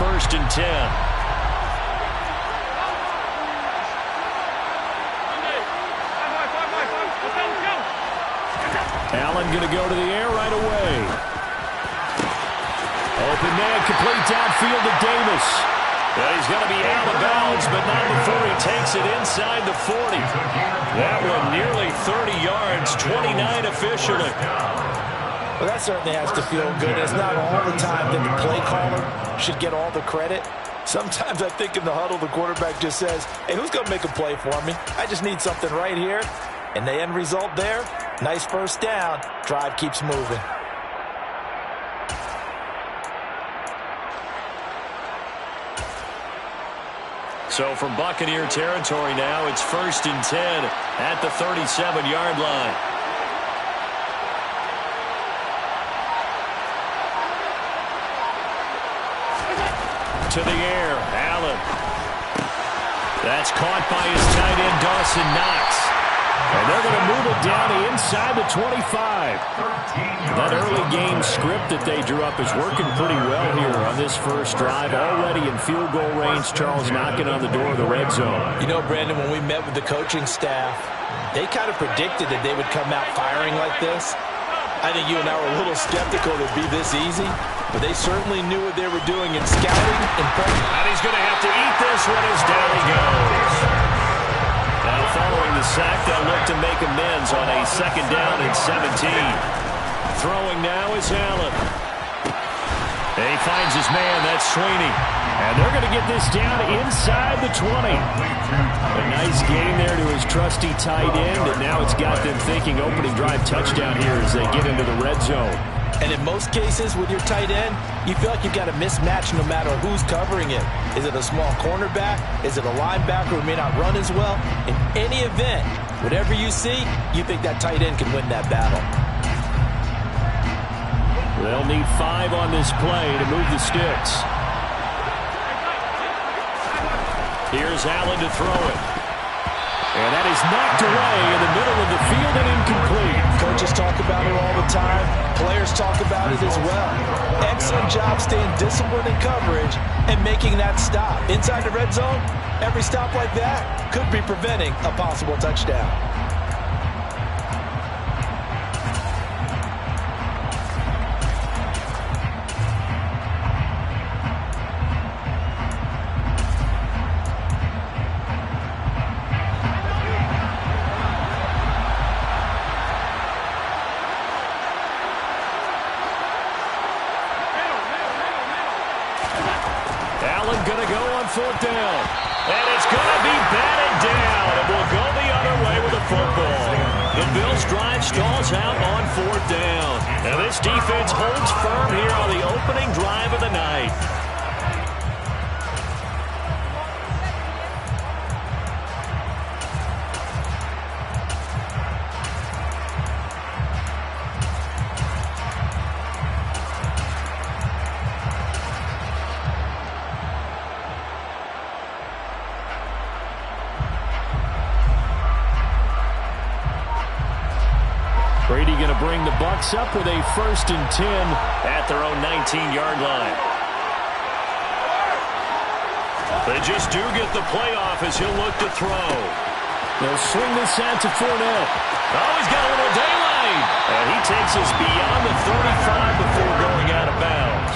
1st and 10. Allen going to go to the air right away. Open man, complete downfield to Davis. Well, he's going to be out of bounds, but not before he takes it inside the 40. That one nearly 30 yards, 29 officially. Well, that certainly has to feel good. It's not all the time that the play caller should get all the credit. Sometimes I think in the huddle, the quarterback just says, hey, who's going to make a play for me? I just need something right here. And the end result there, nice first down. Drive keeps moving. So from Buccaneer territory now, it's 1st and 10 at the 37-yard line. To the air, Allen. That's caught by his tight end, Dawson Knox. And they're going to move it down inside the 25. That early game script that they drew up is working pretty well here on this first drive. Already in field goal range, Charles knocking on the door of the red zone. You know, Brandon, when we met with the coaching staff, they kind of predicted that they would come out firing like this. I think you and I were a little skeptical that it'd be this easy, but they certainly knew what they were doing in scouting and prep. And he's going to have to eat this one as down he goes. Now following the sack, they'll look to make amends on a 2nd down and 17. Throwing now is Allen. And he finds his man, that's Sweeney. And they're going to get this down inside the 20. A nice gain there to his trusty tight end, and now it's got them thinking opening drive touchdown here as they get into the red zone. And in most cases with your tight end, you feel like you've got a mismatch no matter who's covering it. Is it a small cornerback? Is it a linebacker who may not run as well? In any event, whatever you see, you think that tight end can win that battle. They'll need 5 on this play to move the sticks. Here's Allen to throw it. And that is knocked away in the middle of the field and incomplete. Coaches talk about it all the time. Players talk about it as well. Excellent job staying disciplined in coverage and making that stop. Inside the red zone, every stop like that could be preventing a possible touchdown. Going to go on 4th down. And it's going to be batted down. And we'll go the other way with the football. The Bills' drive stalls out on 4th down. And this defense holds firm here on the opening drive of the night. Brady going to bring the Bucs up with a 1st and 10 at their own 19-yard line. They just do get the playoff as he'll look to throw. They'll swing this out to Fournette. Oh, he's got a little daylight. And he takes us beyond the 35 before going out of bounds.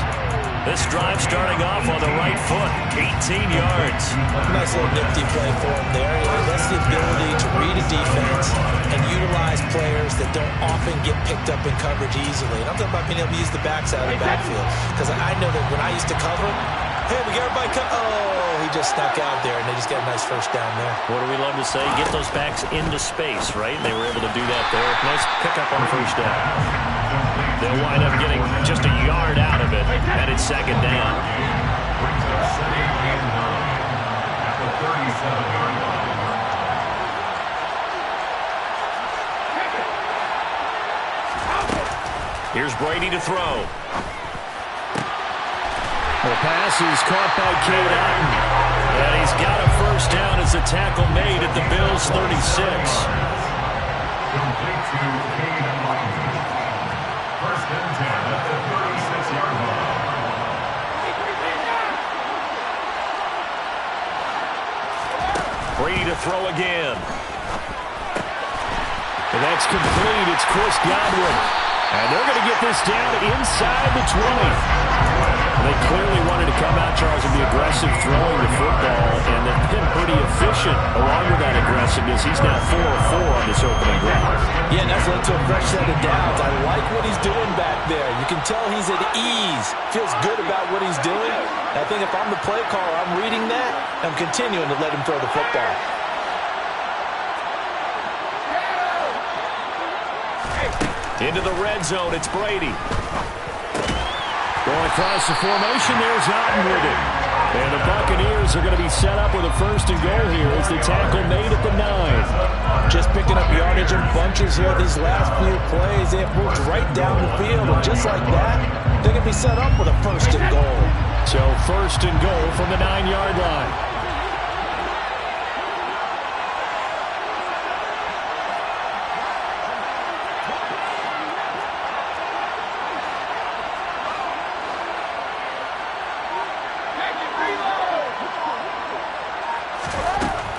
This drive starting off on the right foot, 18 yards. Nice little nifty play for him there. That's the ability to read a defense and utilize players that don't often get picked up in coverage easily. And I'm talking about being able to use the backside of the backfield. Because I know that when I used to cover, hey, we got everybody come. Oh, he just snuck out there, and they just got a nice first down there. What do we love to say? Get those backs into space, right? And they were able to do that there. Nice pickup on first down. They'll wind up getting just a yard out of it, and it's 2nd down. Here's Brady to throw. The pass is caught by Cade Otton. And he's got a first down as a tackle made at the Bills' 36. Brady to throw again. And that's complete. It's Chris Godwin. And they're going to get this down inside the 20. They clearly wanted to come out, Charles, and be aggressive throwing the football, and they've been pretty efficient along with that aggressiveness. He's now 4 of 4 on this opening drive. Yeah, and that's led to a fresh set of downs. I like what he's doing back there. You can tell he's at ease, feels good about what he's doing. And I think if I'm the play caller, I'm reading that, and I'm continuing to let him throw the football. Into the red zone, it's Brady. Going across the formation, there's Otten with it. And the Buccaneers are going to be set up with a 1st and goal here as the tackle made at the 9. Just picking up yardage in bunches here these last few plays. They have moved right down the field, and just like that, they're going to be set up with a 1st and goal. So 1st and goal from the 9-yard line.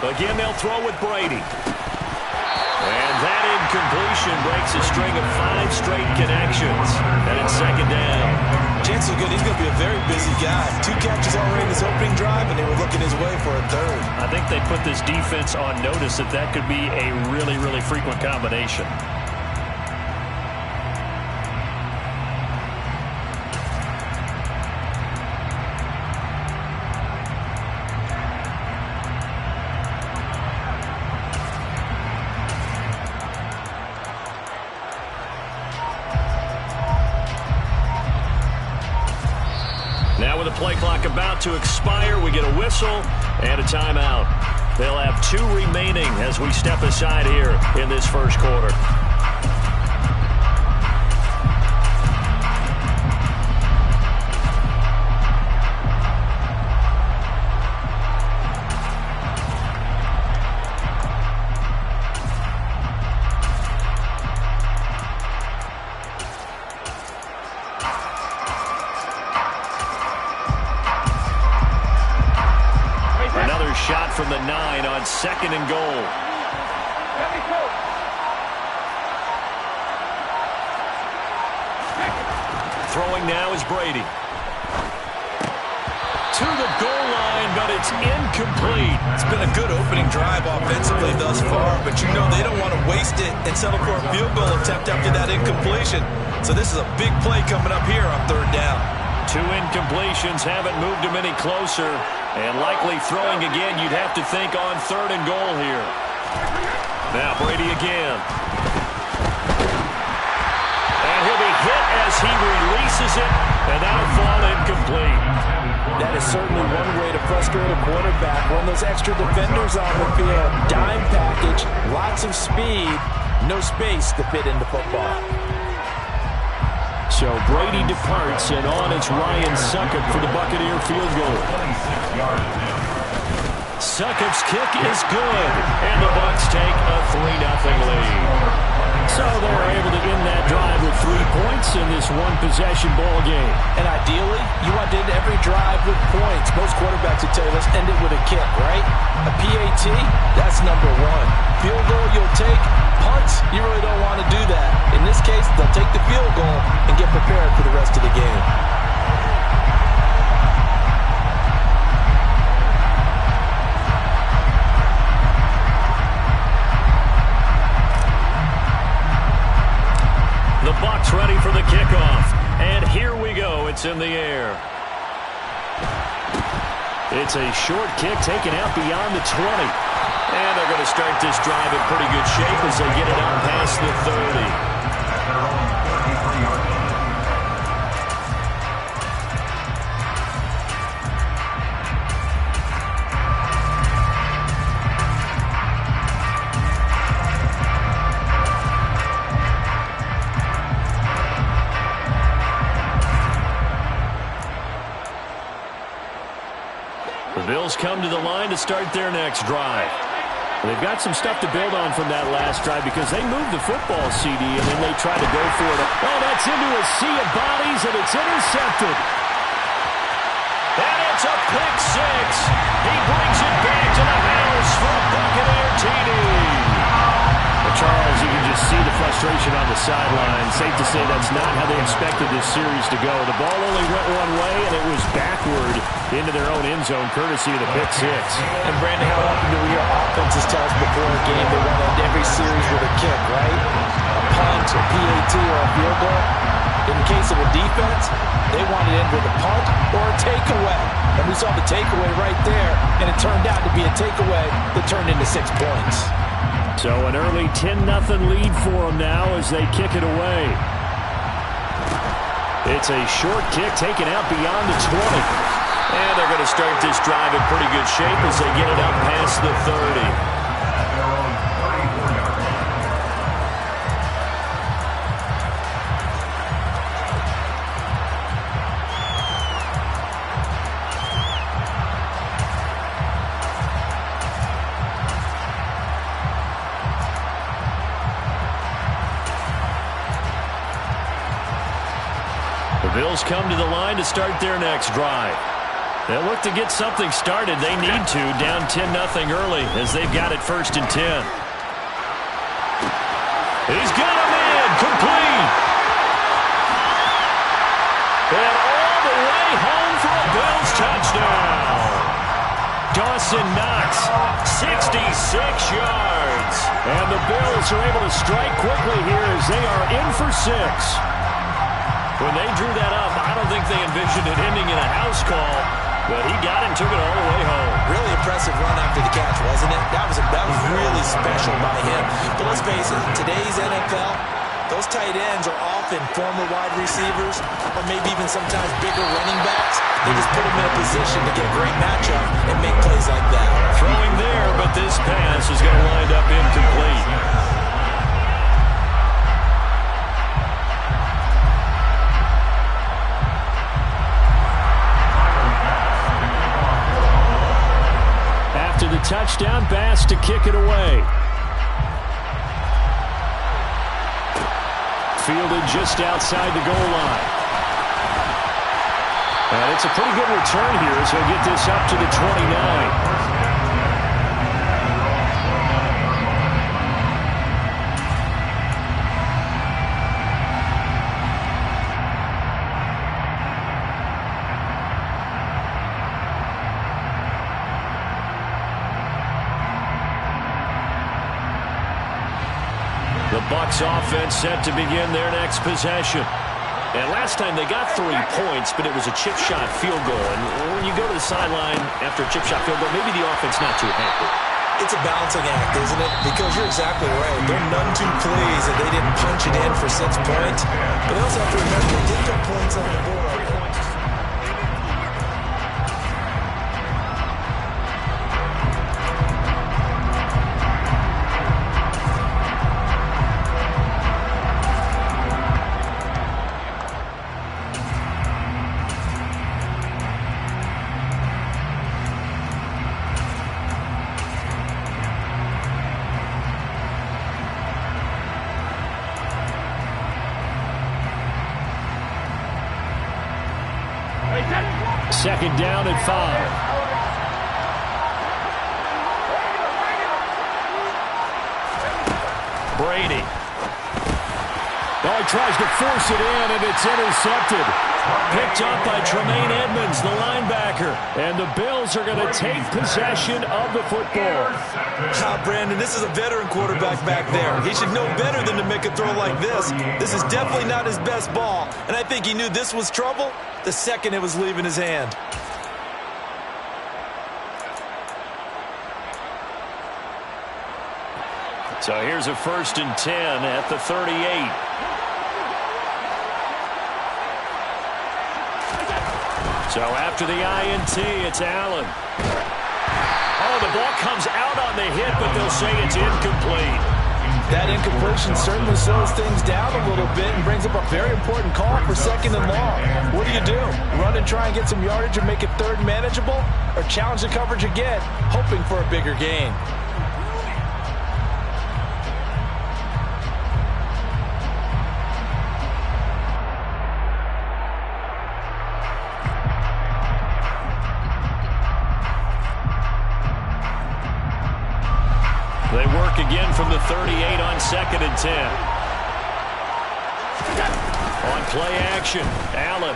Again, they'll throw with Brady. And that incompletion breaks a string of 5 straight connections. And it's 2nd down. Chances are good. He's going to be a very busy guy. 2 catches already in this opening drive, and they were looking his way for a 3rd. I think they put this defense on notice that that could be a really, really frequent combination. Now with the play clock about to expire, we get a whistle and a timeout. They'll have 2 remaining as we step aside here in this 1st quarter. Shot from the 9 on 2nd and goal. Throwing now is Brady. To the goal line, but it's incomplete. It's been a good opening drive offensively thus far, but you know they don't want to waste it and settle for a field goal attempt after that incompletion. So this is a big play coming up here on 3rd down. 2 incompletions haven't moved him any closer. And likely throwing again, you'd have to think on 3rd and goal here. Now Brady again. And he'll be hit as he releases it, and that'll fall incomplete. That is certainly one way to frustrate a quarterback. One of those extra defenders on the field. Dime package, lots of speed, no space to fit into football. So Brady departs, and on it's Ryan Succop for the Buccaneer field goal. Succop's kick is good, and the Bucs take a 3-0 lead. So they're able to end that drive with 3 points in this one-possession ball game. And ideally, you want to end every drive with points. Most quarterbacks would tell you, let's end it with a kick, right? A PAT, that's number 1. Field goal you'll take. Punts, you really don't want to do that. In this case, they'll take the field goal and get prepared for the rest of the game. The Bucs ready for the kickoff. And here we go. It's in the air. It's a short kick taken out beyond the 20. And they're going to start this drive in pretty good shape as they get it up past the 30. The Bills come to the line to start their next drive. They've got some stuff to build on from that last drive because they moved the football, CD, and then they tried to go for it. Oh, that's into a sea of bodies, and it's intercepted. And it's a pick 6. He brings it back to the house for a just see the frustration on the sideline. Safe to say that's not how they expected this series to go. The ball only went one way, and it was backward into their own end zone, courtesy of the pick six. And, Brandon, how often do we hear offenses tell us before a game they want to end every series with a kick, right? A punt, a PAT, or a field goal. In the case of a defense, they want to end with a punt or a takeaway. And we saw the takeaway right there, and it turned out to be a takeaway that turned into 6 points. So an early 10-0 lead for them now as they kick it away. It's a short kick taken out beyond the 20. And they're going to start this drive in pretty good shape as they get it up past the 30. The Bills come to the line to start their next drive. They'll look to get something started. They need to, down 10-0 early as they've got it 1st and 10. He's got him in, complete. And all the way home for a Bills touchdown. Dawson Knox, 66 yards. And the Bills are able to strike quickly here as they are in for 6. When they drew that up, I don't think they envisioned it ending in a house call, but he got it and took it all the way home. Really impressive run after the catch, wasn't it? That was really special by him. But let's face it, today's NFL, those tight ends are often former wide receivers or maybe even sometimes bigger running backs. They just put them in a position to get a great matchup and make plays like that. Throwing there, but this pass is going to wind up incomplete. After the touchdown, Bass to kick it away. Fielded just outside the goal line. And it's a pretty good return here as he'll get this up to the 29. The Bucs offense set to begin their next possession. And last time they got 3 points, but it was a chip shot field goal. And when you go to the sideline after a chip shot field goal, maybe the offense not too happy. It's a balancing act, isn't it? Because you're exactly right. They're none too pleased that they didn't punch it in for 6 points. But they also have to remember they did put points on the board. Second down at 5. Brady. Oh, he tries to force it in, and it's intercepted. Picked up by Tremaine Edmonds, the linebacker. And the Bills are going to take possession of the football. Brandon, this is a veteran quarterback back there. He should know better than to make a throw like this. This is definitely not his best ball. And I think he knew this was trouble the second it was leaving his hand. So here's a 1st and 10 at the 38. So after the INT, it's Allen. Oh, the ball comes out on the hit, but they'll say it's incomplete. That incompletion certainly slows things down a little bit and brings up a very important call for 2nd and long. What do? Run and try and get some yardage and make it 3rd manageable? Or challenge the coverage again, hoping for a bigger gain? They work back again from the 38 on 2nd and 10. On play action, Allen.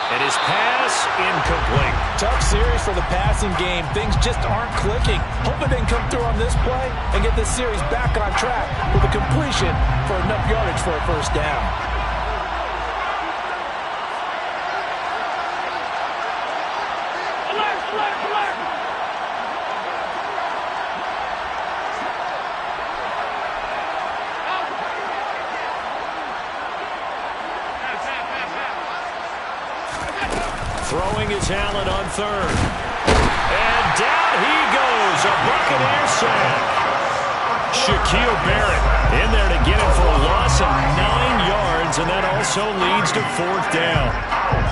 And his pass incomplete. Tough series for the passing game. Things just aren't clicking. Hoping they can come through on this play and get this series back on track with a completion for enough yardage for a first down. Throwing is Allen on 3rd. And down he goes. A Buccaneer sack. Shaquille Barrett in there to get him for a loss of 9 yards, and that also leads to 4th down.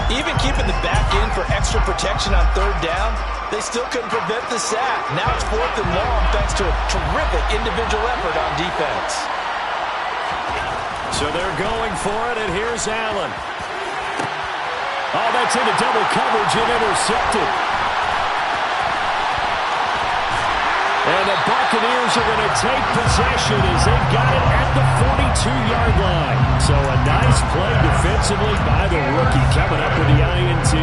Even keeping the back in for extra protection on 3rd down, they still couldn't prevent the sack. Now it's 4th and long thanks to a terrific individual effort on defense. So they're going for it, and here's Allen. Oh, that's into double coverage and intercepted. And the Buccaneers are going to take possession as they've got it at the 42-yard line. So a nice play defensively by the rookie coming up with the INT.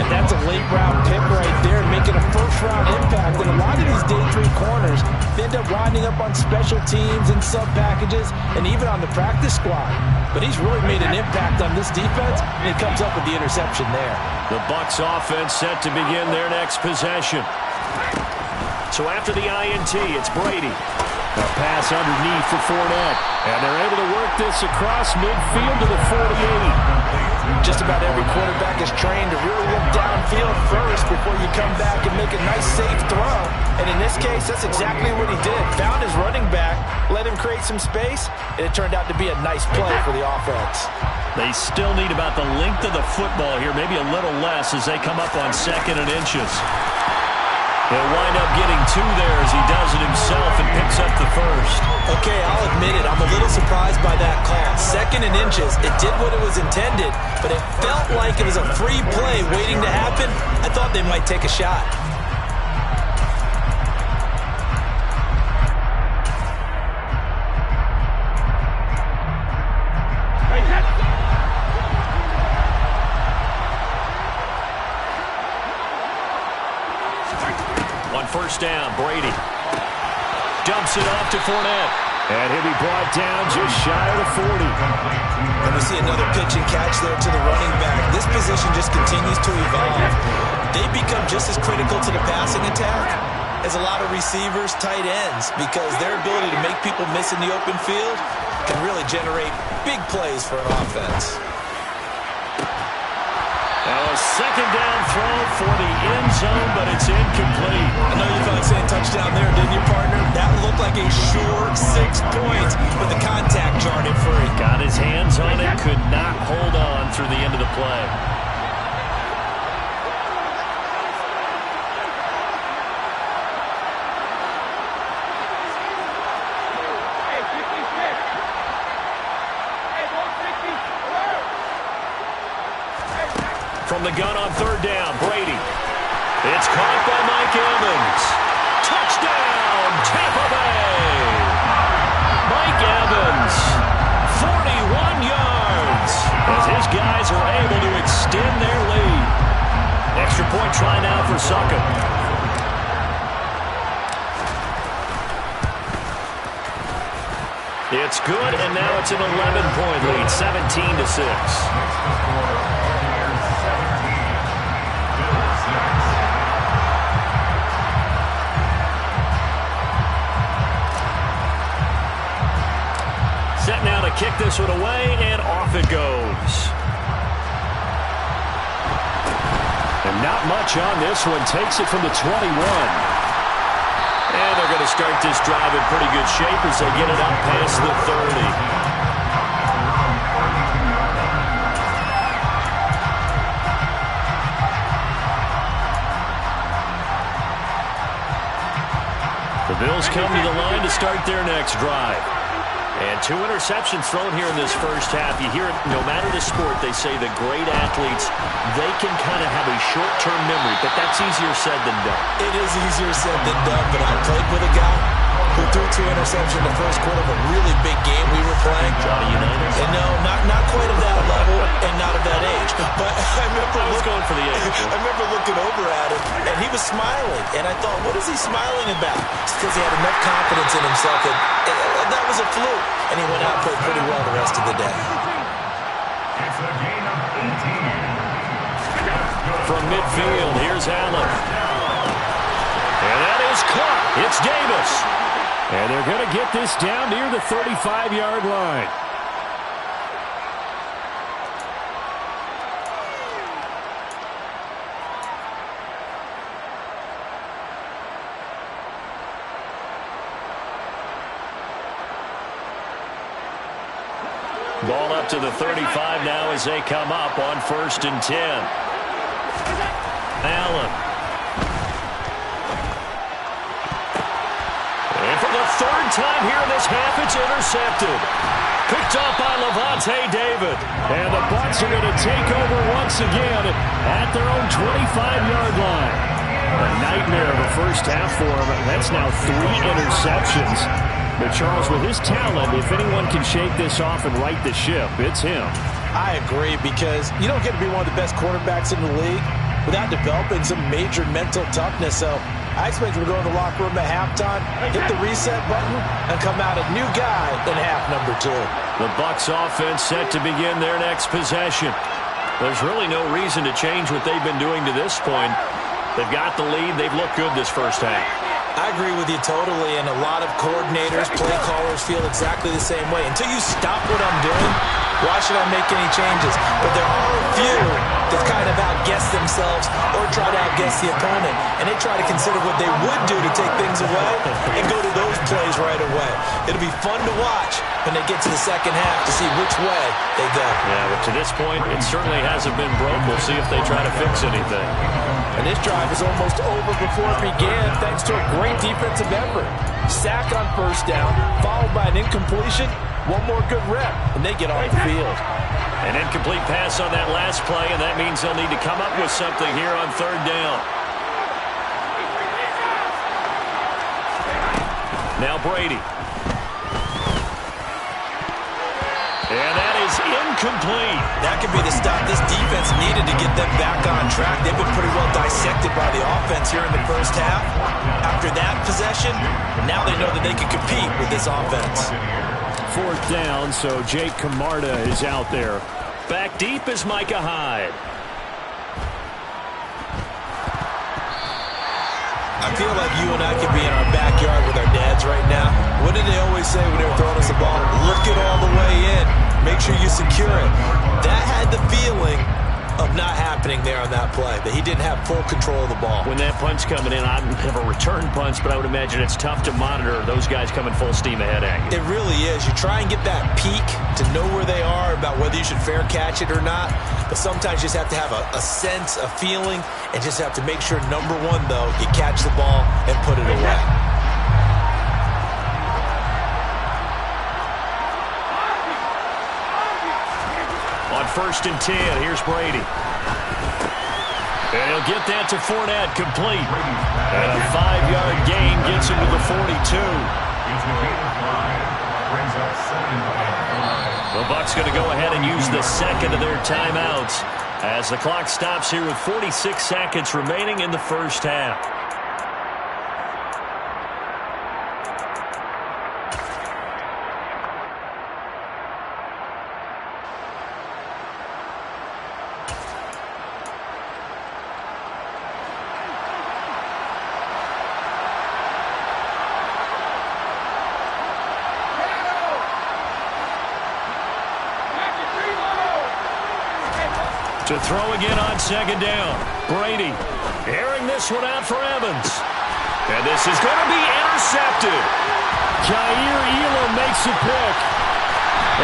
And that's a late-round pick right there, making a first-round impact. And a lot of these day 3 corners end up winding up on special teams and sub-packages and even on the practice squad. But he's really made an impact on this defense, and he comes up with the interception there. The Bucs offense set to begin their next possession. So after the INT, it's Brady. A pass underneath for Fournette. And they're able to work this across midfield to the 48. Just about every quarterback is trained to really look downfield first before you come back and make a nice, safe throw. And in this case, that's exactly what he did. Found his running back, let him create some space, and it turned out to be a nice play for the offense. They still need about the length of the football here, maybe a little less as they come up on 2nd and inches. He'll wind up getting 2 there as he does it himself and picks up the first. Okay, I'll admit it. I'm a little surprised by that call. 2nd and inches. It did what it was intended, but it felt like it was a free play waiting to happen. I thought they might take a shot. On 1st down, Brady dumps it off to Fournette. And he'll be brought down just shy of the 40. And we see another pitch and catch there to the running back. This position just continues to evolve. They become just as critical to the passing attack as a lot of receivers, tight ends, because their ability to make people miss in the open field can really generate big plays for an offense. Now a 2nd down throw for the end zone, but it's incomplete. I know you felt like saying touchdown there, didn't you, partner? That looked like a sure 6 points, but the contact jarred it free. Got his hands on it, could not hold on through the end of the play. From the gun on 3rd down, Brady. It's caught by Mike Evans. Touchdown, Tampa Bay. Mike Evans, 41 yards, as his guys are able to extend their lead. Extra point try now for Suckup. It's good, and now it's an 11-point lead, 17-6. Set now to kick this one away, and off it goes. And not much on this one. Takes it from the 21. And they're going to start this drive in pretty good shape as they get it up past the 30. The Bills come to the line to start their next drive. And 2 interceptions thrown here in this first half. You hear it, no matter the sport, they say the great athletes, they can kind of have a short-term memory, but that's easier said than done. It is easier said than done, but I played with a guy who threw 2 interceptions in the first quarter of a really big game we were playing. Johnny Unitas? And no, not quite of that level and not of that age. But I was going for the age. I remember looking over at him, and he was smiling. And I thought, what is he smiling about? It's because he had enough confidence in himself that was a fluke. And he went out and played pretty well the rest of the day. It's a gain of 18. From midfield, here's Allen. And that is caught. It's Davis. And they're going to get this down near the 35-yard line. Ball up to the 35 now as they come up on 1st and 10. Allen. And for the 3rd time here in this half, it's intercepted. Picked off by Levante David. And the Bucs are going to take over once again at their own 25-yard line. A nightmare of a first half for him. That's now 3 interceptions. But Charles, with his talent, if anyone can shake this off and right the ship, it's him. I agree, because you don't get to be one of the best quarterbacks in the league without developing some major mental toughness. So I expect him to go in the locker room at halftime, hit the reset button, and come out a new guy in half number 2. The Bucs offense set to begin their next possession. There's really no reason to change what they've been doing to this point. They've got the lead. They've looked good this first half. I agree with you totally, and a lot of coordinators, play callers feel exactly the same way. Until you stop what I'm doing, why should I make any changes? But there are a few that kind of outguess themselves or try to outguess the opponent, and they try to consider what they would do to take things away and go to those plays right away. It'll be fun to watch when they get to the second half to see which way they go. Yeah, but to this point, it certainly hasn't been broke. We'll see if they try to fix anything. And this drive is almost over before it began, thanks to a great defensive effort. Sack on 1st down, followed by an incompletion. One more good rep, and they get off the field. An incomplete pass on that last play, and that means they'll need to come up with something here on 3rd down. Now Brady. And that is incomplete. That could be the stop this defense needed to get them back on track. They've been pretty well dissected by the offense here in the first half. After that possession, now they know that they can compete with this offense. 4th down, so Jake Camarda is out there. Back deep is Micah Hyde. I feel like you and I could be in our backyard with our dads right now. What did they always say when they were throwing us the ball? Look it all the way in. Make sure you secure it. That had the feeling of not happening there on that play, that he didn't have full control of the ball. When that punch coming in, I don't have a return punch, but I would imagine it's tough to monitor those guys coming full steam ahead at you. It really is. You try and get that peek to know where they are, about whether you should fair catch it or not, but sometimes you just have to have a sense, a feeling, and just have to make sure, number 1, though, you catch the ball and put it away. On 1st and 10, here's Brady. And he'll get that to Fournette, complete. And a 5-yard gain gets him to the 42. The Bucs going to go ahead and use the second of their timeouts as the clock stops here with 46 seconds remaining in the first half. To throw again on 2nd down. Brady airing this one out for Evans. And this is going to be intercepted. Jair Elam makes a pick.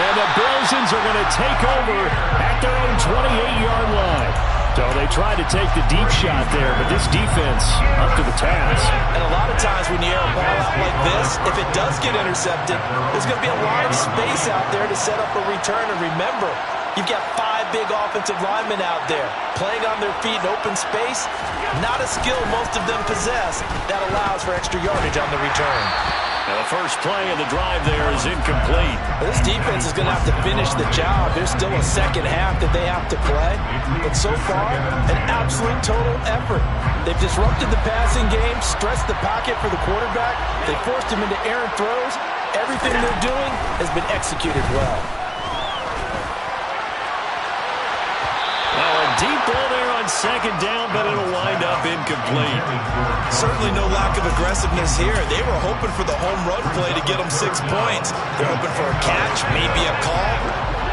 And the Belgians are going to take over at their own 28-yard line. So they tried to take the deep shot there, but this defense up to the task. And a lot of times when you air a ball out like this, if it does get intercepted, there's going to be a lot of space out there to set up a return. And remember, you've got 5 big offensive linemen out there playing on their feet in open space. Not a skill most of them possess that allows for extra yardage on the return. Now the first play of the drive there is incomplete. This defense is going to have to finish the job. There's still a second half that they have to play. But so far, an absolute total effort. They've disrupted the passing game, stressed the pocket for the quarterback. They forced him into errant throws. Everything they're doing has been executed well. Deep ball there on second down, but it'll wind up incomplete. Certainly no lack of aggressiveness here. They were hoping for the home run play to get them 6 points. They're hoping for a catch, maybe a call,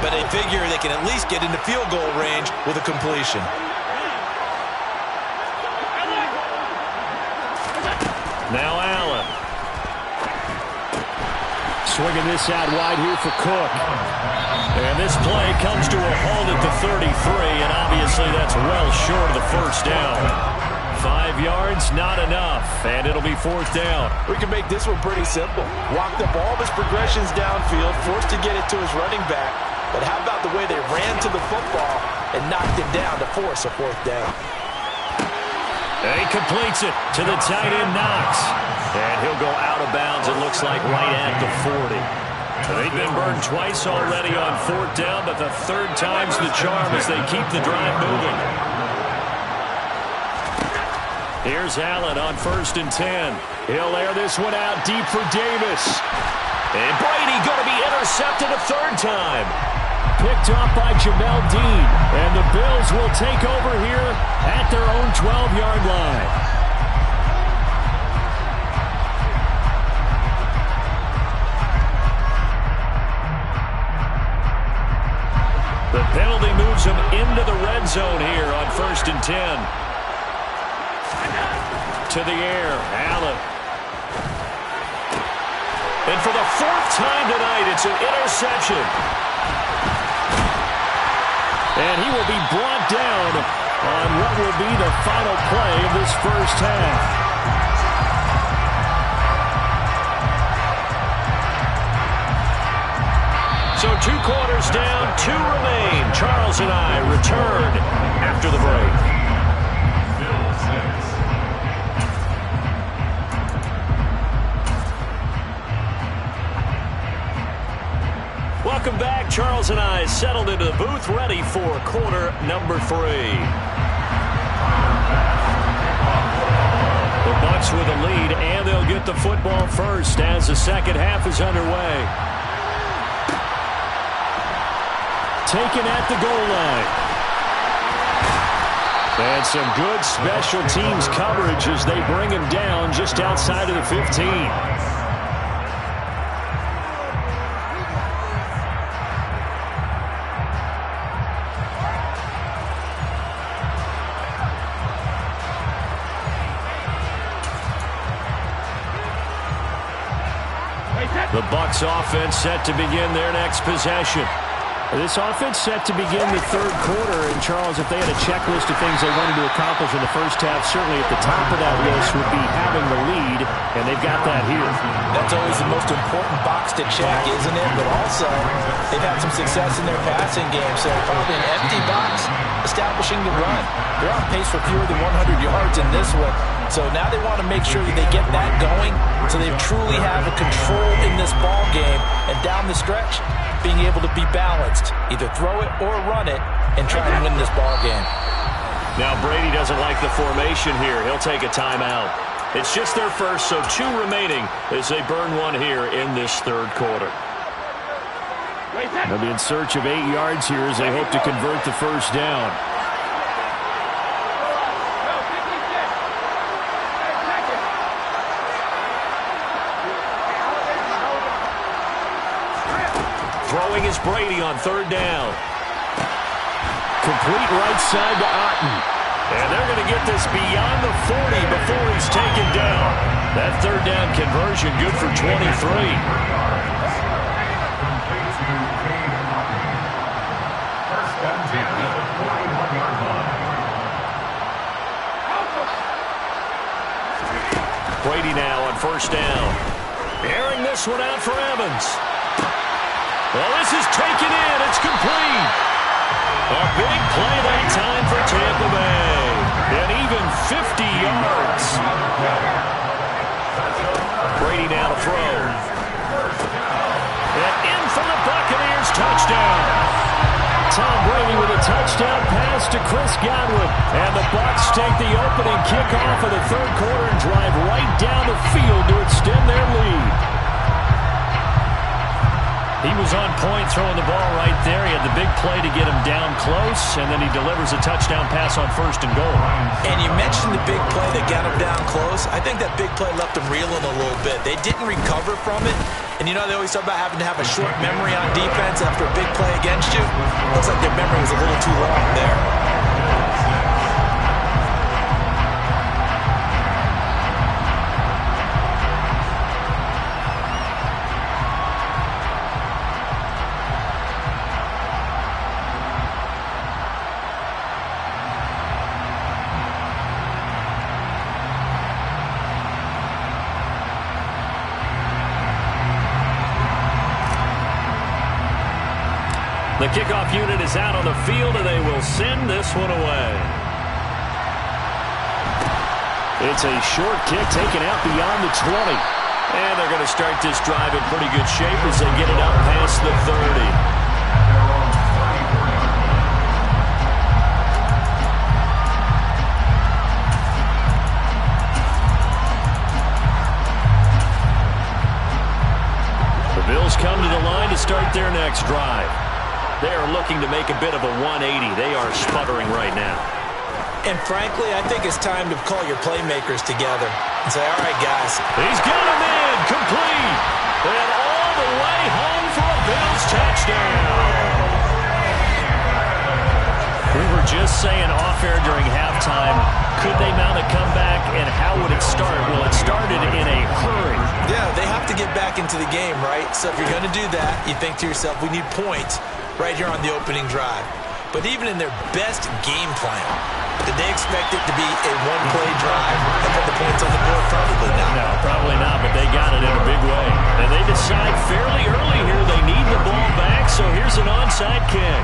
but they figure they can at least get into field goal range with a completion. Now Allen. Swinging this out wide here for Cook. And this play comes to a halt at the 33, and obviously that's well short of the first down. 5 yards, not enough, and it'll be 4th down. We can make this one pretty simple. Walked up all of his progressions downfield, forced to get it to his running back. But how about the way they ran to the football and knocked it down to force a 4th down? And he completes it to the tight end, Knox. And he'll go out of bounds, it looks like, right at the 40. They've been burned twice already on 4th down, but the 3rd time's the charm as they keep the drive moving. Here's Allen on 1st and 10. He'll air this one out deep for Davis. And Brady going to be intercepted a 3rd time. Picked up by Jamel Dean. And the Bills will take over here at their own 12-yard line. The penalty moves them into the red zone here on 1st and 10. To the air, Allen. And for the 4th time tonight, it's an interception. And he will be brought down on what will be the final play of this first half. So 2 quarters down, 2 remain. Charles and I return after the break. Welcome back. Charles and I settled into the booth, ready for quarter number 3. The Bucs with a lead, and they'll get the football first as the second half is underway. Taken at the goal line. And some good special teams coverage as they bring him down just outside of the 15. The Bucs offense set to begin their next possession. This offense set to begin the 3rd quarter, and Charles, if they had a checklist of things they wanted to accomplish in the first half, certainly at the top of that list would be having the lead, and they've got that here. That's always the most important box to check, isn't it? But also, they've had some success in their passing game, so probably an empty box, establishing the run. They're on pace for fewer than 100 yards in this one, so now they want to make sure that they get that going so they truly have a control in this ball game, and down the stretch, being able to be balanced, either throw it or run it, and try and win this ball game. Now Brady doesn't like the formation here. He'll take a timeout. It's just their first, so 2 remaining as they burn one here in this 3rd quarter. They'll be in search of 8 yards here as they hope to convert the first down. Throwing is Brady on 3rd down. Complete right side to Otten. And they're going to get this beyond the 40 before he's taken down. That 3rd down conversion good for 23. Brady now on first down. Airing this one out for Evans. Well, this is taken in. It's complete. A big play that time for Tampa Bay. And even 50 yards. Brady now to throw. And in for the Buccaneers touchdown. Tom Brady with a touchdown pass to Chris Godwin. And the Bucs take the opening kickoff of the third quarter and drive right down the field to extend their lead. He was on point throwing the ball right there. He had the big play to get him down close, and then he delivers a touchdown pass on first and goal. And you mentioned the big play that got him down close. I think that big play left him reeling a little bit. They didn't recover from it. And you know, they always talk about having to have a short memory on defense after a big play against you. Looks like their memory was a little too long there. The kickoff unit is out on the field, and they will send this one away. It's a short kick taken out beyond the 20. And they're going to start this drive in pretty good shape as they get it up past the 30. The Bills come to the line to start their next drive. They are looking to make a bit of a 180. They are sputtering right now. And frankly, I think it's time to call your playmakers together and say, all right, guys. He's got him in, complete. And all the way home for a Bills touchdown. We were just saying off-air during halftime, could they mount a comeback, and how would it start? Well, it started in a hurry. Yeah, they have to get back into the game, right? So if you're going to do that, you think to yourself, we need points right here on the opening drive. But even in their best game plan, did they expect it to be a one-play drive and put the points on the board? Probably not. No, probably not, but they got it in a big way. And they decide fairly early here they need the ball back, so here's an onside kick.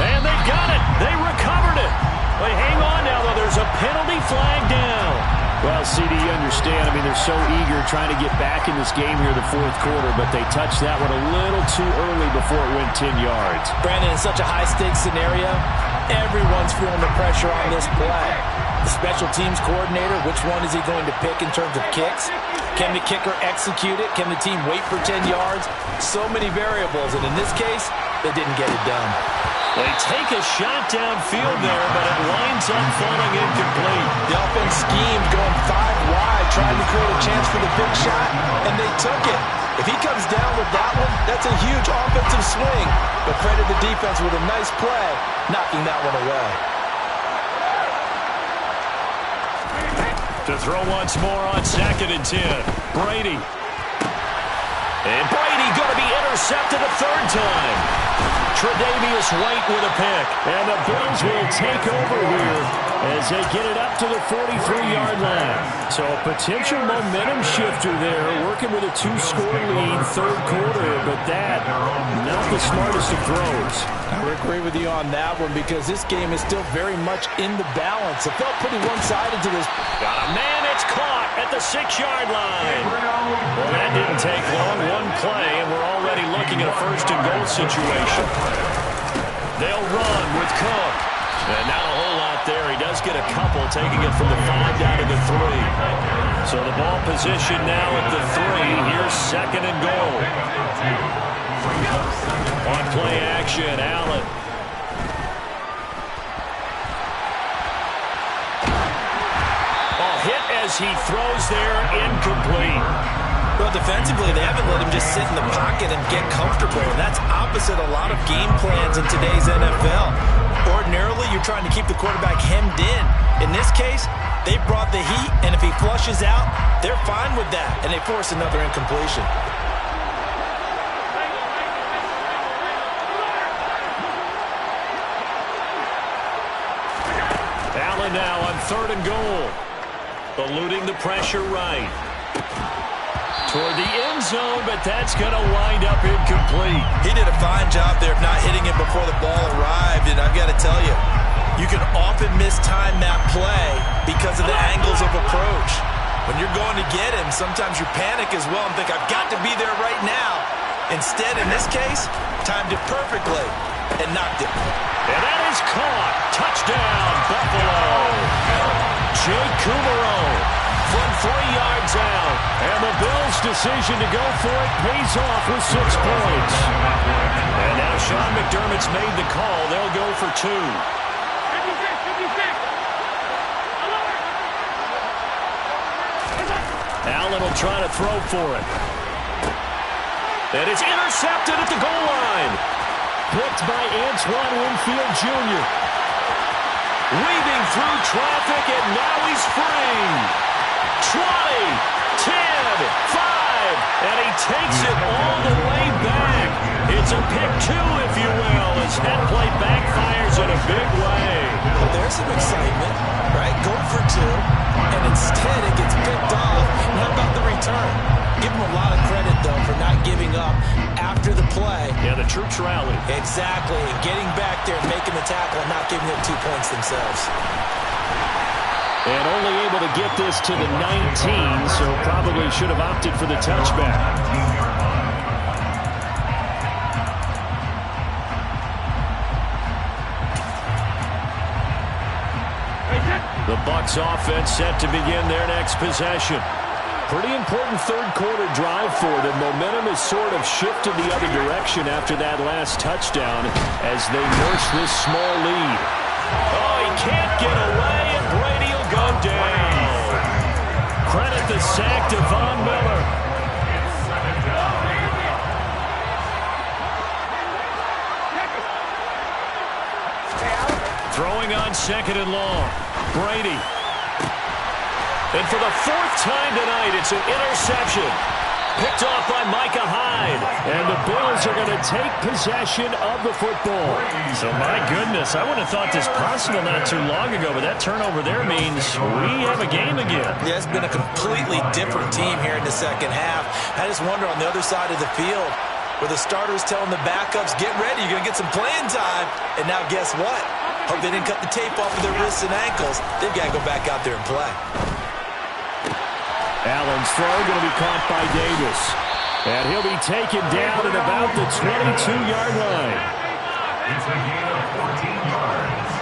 And they got it. They recovered it. But hang on now, though. There's a penalty flag down. Well, CD, you understand. I mean, they're so eager trying to get back in this game here the fourth quarter, but they touched that one a little too early before it went 10 yards. Brandon, in such a high-stakes scenario, everyone's feeling the pressure on this play. The special teams coordinator, which one is he going to pick in terms of kicks? Can the kicker execute it? Can the team wait for 10 yards? So many variables, and in this case, they didn't get it done. They take a shot downfield there, but it winds up falling incomplete. The offense schemed going 5 wide, trying to create a chance for the big shot, and they took it. If he comes down with that one, that's a huge offensive swing. But credit the defense with a nice play, knocking that one away. To throw once more on 2nd and 10. Brady. And Brady going to be intercepted a third time. Tre'Davious White with a pick. And the Bills will take over here as they get it up to the 43-yard line. So a potential momentum shifter there, working with a 2-score lead, third quarter, but that, not the smartest of throws. I would agree with you on that one because this game is still very much in the balance. It felt pretty one-sided to this. Got a man, it's caught at the 6-yard line. Well, that didn't take long, one play, and we're already looking at a first-and-goal situation. They'll run with Cook. And not a whole lot there. He does get a couple, taking it from the 5 down to the 3. So the ball position now at the 3. Here's 2nd and goal. On play action, Allen. Hit as he throws there, incomplete. Well, defensively, they haven't let him just sit in the pocket and get comfortable. That's opposite a lot of game plans in today's NFL. Ordinarily, you're trying to keep the quarterback hemmed in. In this case, they brought the heat, and if he flushes out, they're fine with that, and they force another incompletion. Allen now on 3rd and goal. Eluding the pressure right. Toward the end zone, but that's going to wind up incomplete. He did a fine job there of not hitting it before the ball arrived, and I've got to tell you, you can often mistime that play because of the angles of approach. When you're going to get him, sometimes you panic as well and think, I've got to be there right now. Instead, in this case, timed it perfectly and knocked it. And that is caught. Touchdown, Buffalo. Jake Kumaro from 3 yards out. And the Bills' decision to go for it pays off with 6 points. And now Sean McDermott's made the call. They'll go for 2. Allen will try to throw for it. And it's intercepted at the goal line. Picked by Antoine Winfield Jr. Weaving through traffic, and now he's free. 20, 10, 5, and he takes it all the way back. It's a pick 2, if you will, as that play backfires in a big way. Well, there's some excitement, right? Go for 2, and instead it gets picked off. And how about the return? Give him a lot of credit, though, for not giving up after the play. Yeah, the troops rallied. Exactly. Getting back there, making the tackle, and not giving up 2 points themselves. And only able to get this to the 19, so probably should have opted for the touchback. The Bucs offense set to begin their next possession. Pretty important third-quarter drive for them. Momentum has sort of shifted the other direction after that last touchdown as they nurse this small lead. Oh, he can't get away, and Brady will go down. Credit the sack to Von Miller. Throwing on 2nd and long. Brady. And for the 4th time tonight, it's an interception. Picked off by Micah Hyde. And the Bills are going to take possession of the football. So, my goodness, I wouldn't have thought this possible not too long ago, but that turnover there means we have a game again. Yeah, it's been a completely different team here in the second half. I just wonder on the other side of the field, where the starters telling the backups, get ready, you're going to get some playing time. And now guess what? Hope they didn't cut the tape off of their wrists and ankles. They've got to go back out there and play. Allen's throw going to be caught by Davis. And he'll be taken down at about the 22-yard line. It's a gain of 14 yards.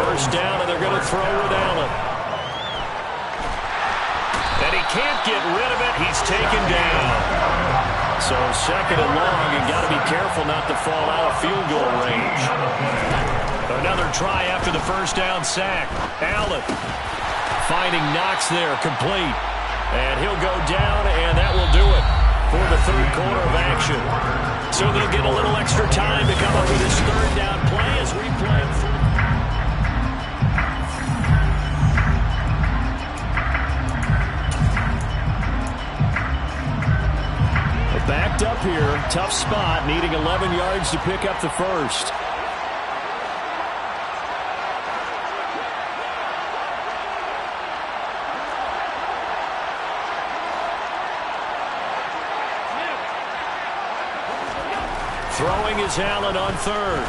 First down, and they're going to throw with Allen. And he can't get rid of it. He's taken down. So 2nd and long, and got to be careful not to fall out of field goal range. Another try after the first down sack. Allen finding Knox there, complete. And he'll go down, and that will do it for the 3rd quarter of action. So they'll get a little extra time to come up with this 3rd down play as we play. Backed up here, tough spot, needing 11 yards to pick up the first. Throwing is Allen on 3rd.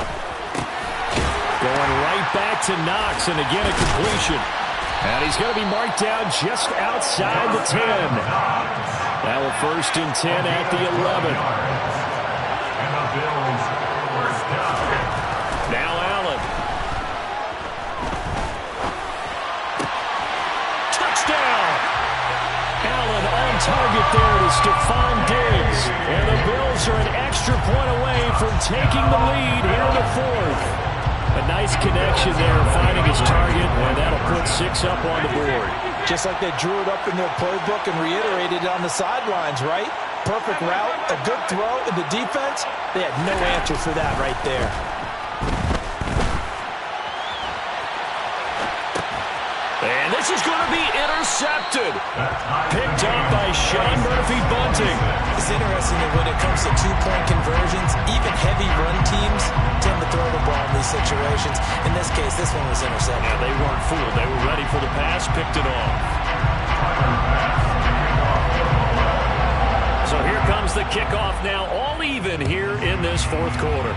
Going right back to Knox, and again a completion. And he's going to be marked down just outside the 10. That will 1st and 10 at the 11. And the Bills first down. Now Allen. Touchdown! Allen on target there to Stephon Diggs. And the Bills are an extra point away from taking the lead here in the 4th. A nice connection there, finding his target, and that'll put 6 up on the board. Just like they drew it up in their playbook and reiterated it on the sidelines, right? Perfect route, a good throw, and the defense, they had no answer for that right there. And this this is going to be intercepted. Picked up by Sean Murphy-Bunting. It's interesting that when it comes to two-point conversions, even heavy run teams tend to throw the ball in these situations. In this case, this one was intercepted. Yeah, they weren't fooled. They were ready for the pass, picked it off. So here comes the kickoff now, all even here in this fourth quarter.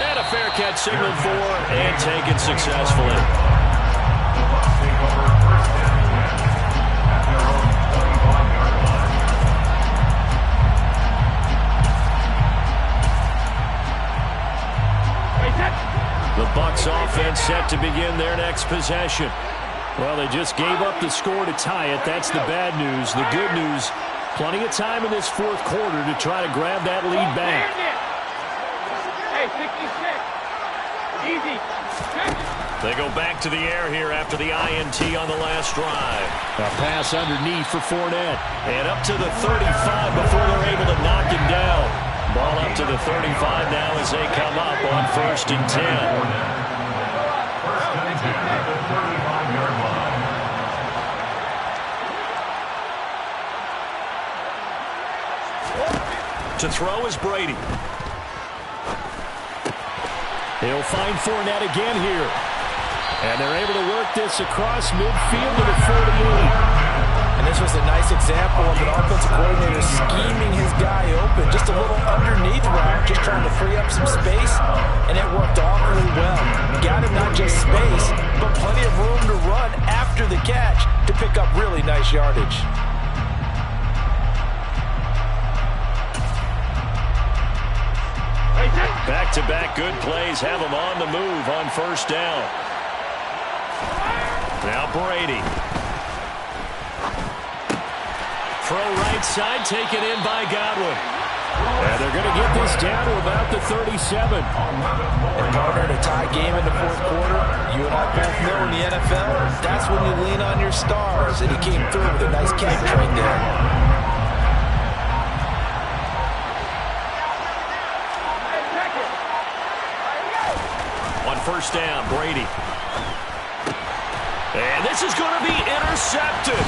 And a fair catch signaled for and taken successfully. The Bucs offense set to begin their next possession. Well, they just gave up the score to tie it. That's the bad news. The good news, plenty of time in this fourth quarter to try to grab that lead back. Hey, 66. Easy. They go back to the air here after the INT on the last drive. A pass underneath for Fournette. And up to the 35 before they're able to knock him down. Ball up to the 35 now as they come up on 1st and 10. 1st and 10 at the 35-yard line. To throw is Brady. He'll find Fournette again here. And they're able to work this across midfield to the 48. And this was a nice example of an offensive coordinator scheming his guy open. Just a little underneath route, just trying to free up some space, and it worked awfully well. Got him not just space, but plenty of room to run after the catch to pick up really nice yardage. Back-to-back good plays have him on the move on 1st down. Now Brady. Throw right side, taken in by Godwin. And they're going to get this down to about the 37. And partner, in a tie game in the fourth quarter, you and I both know in the NFL, that's when you lean on your stars. And he came through with a nice catch right there. On 1st down, Brady. And this is going to be intercepted.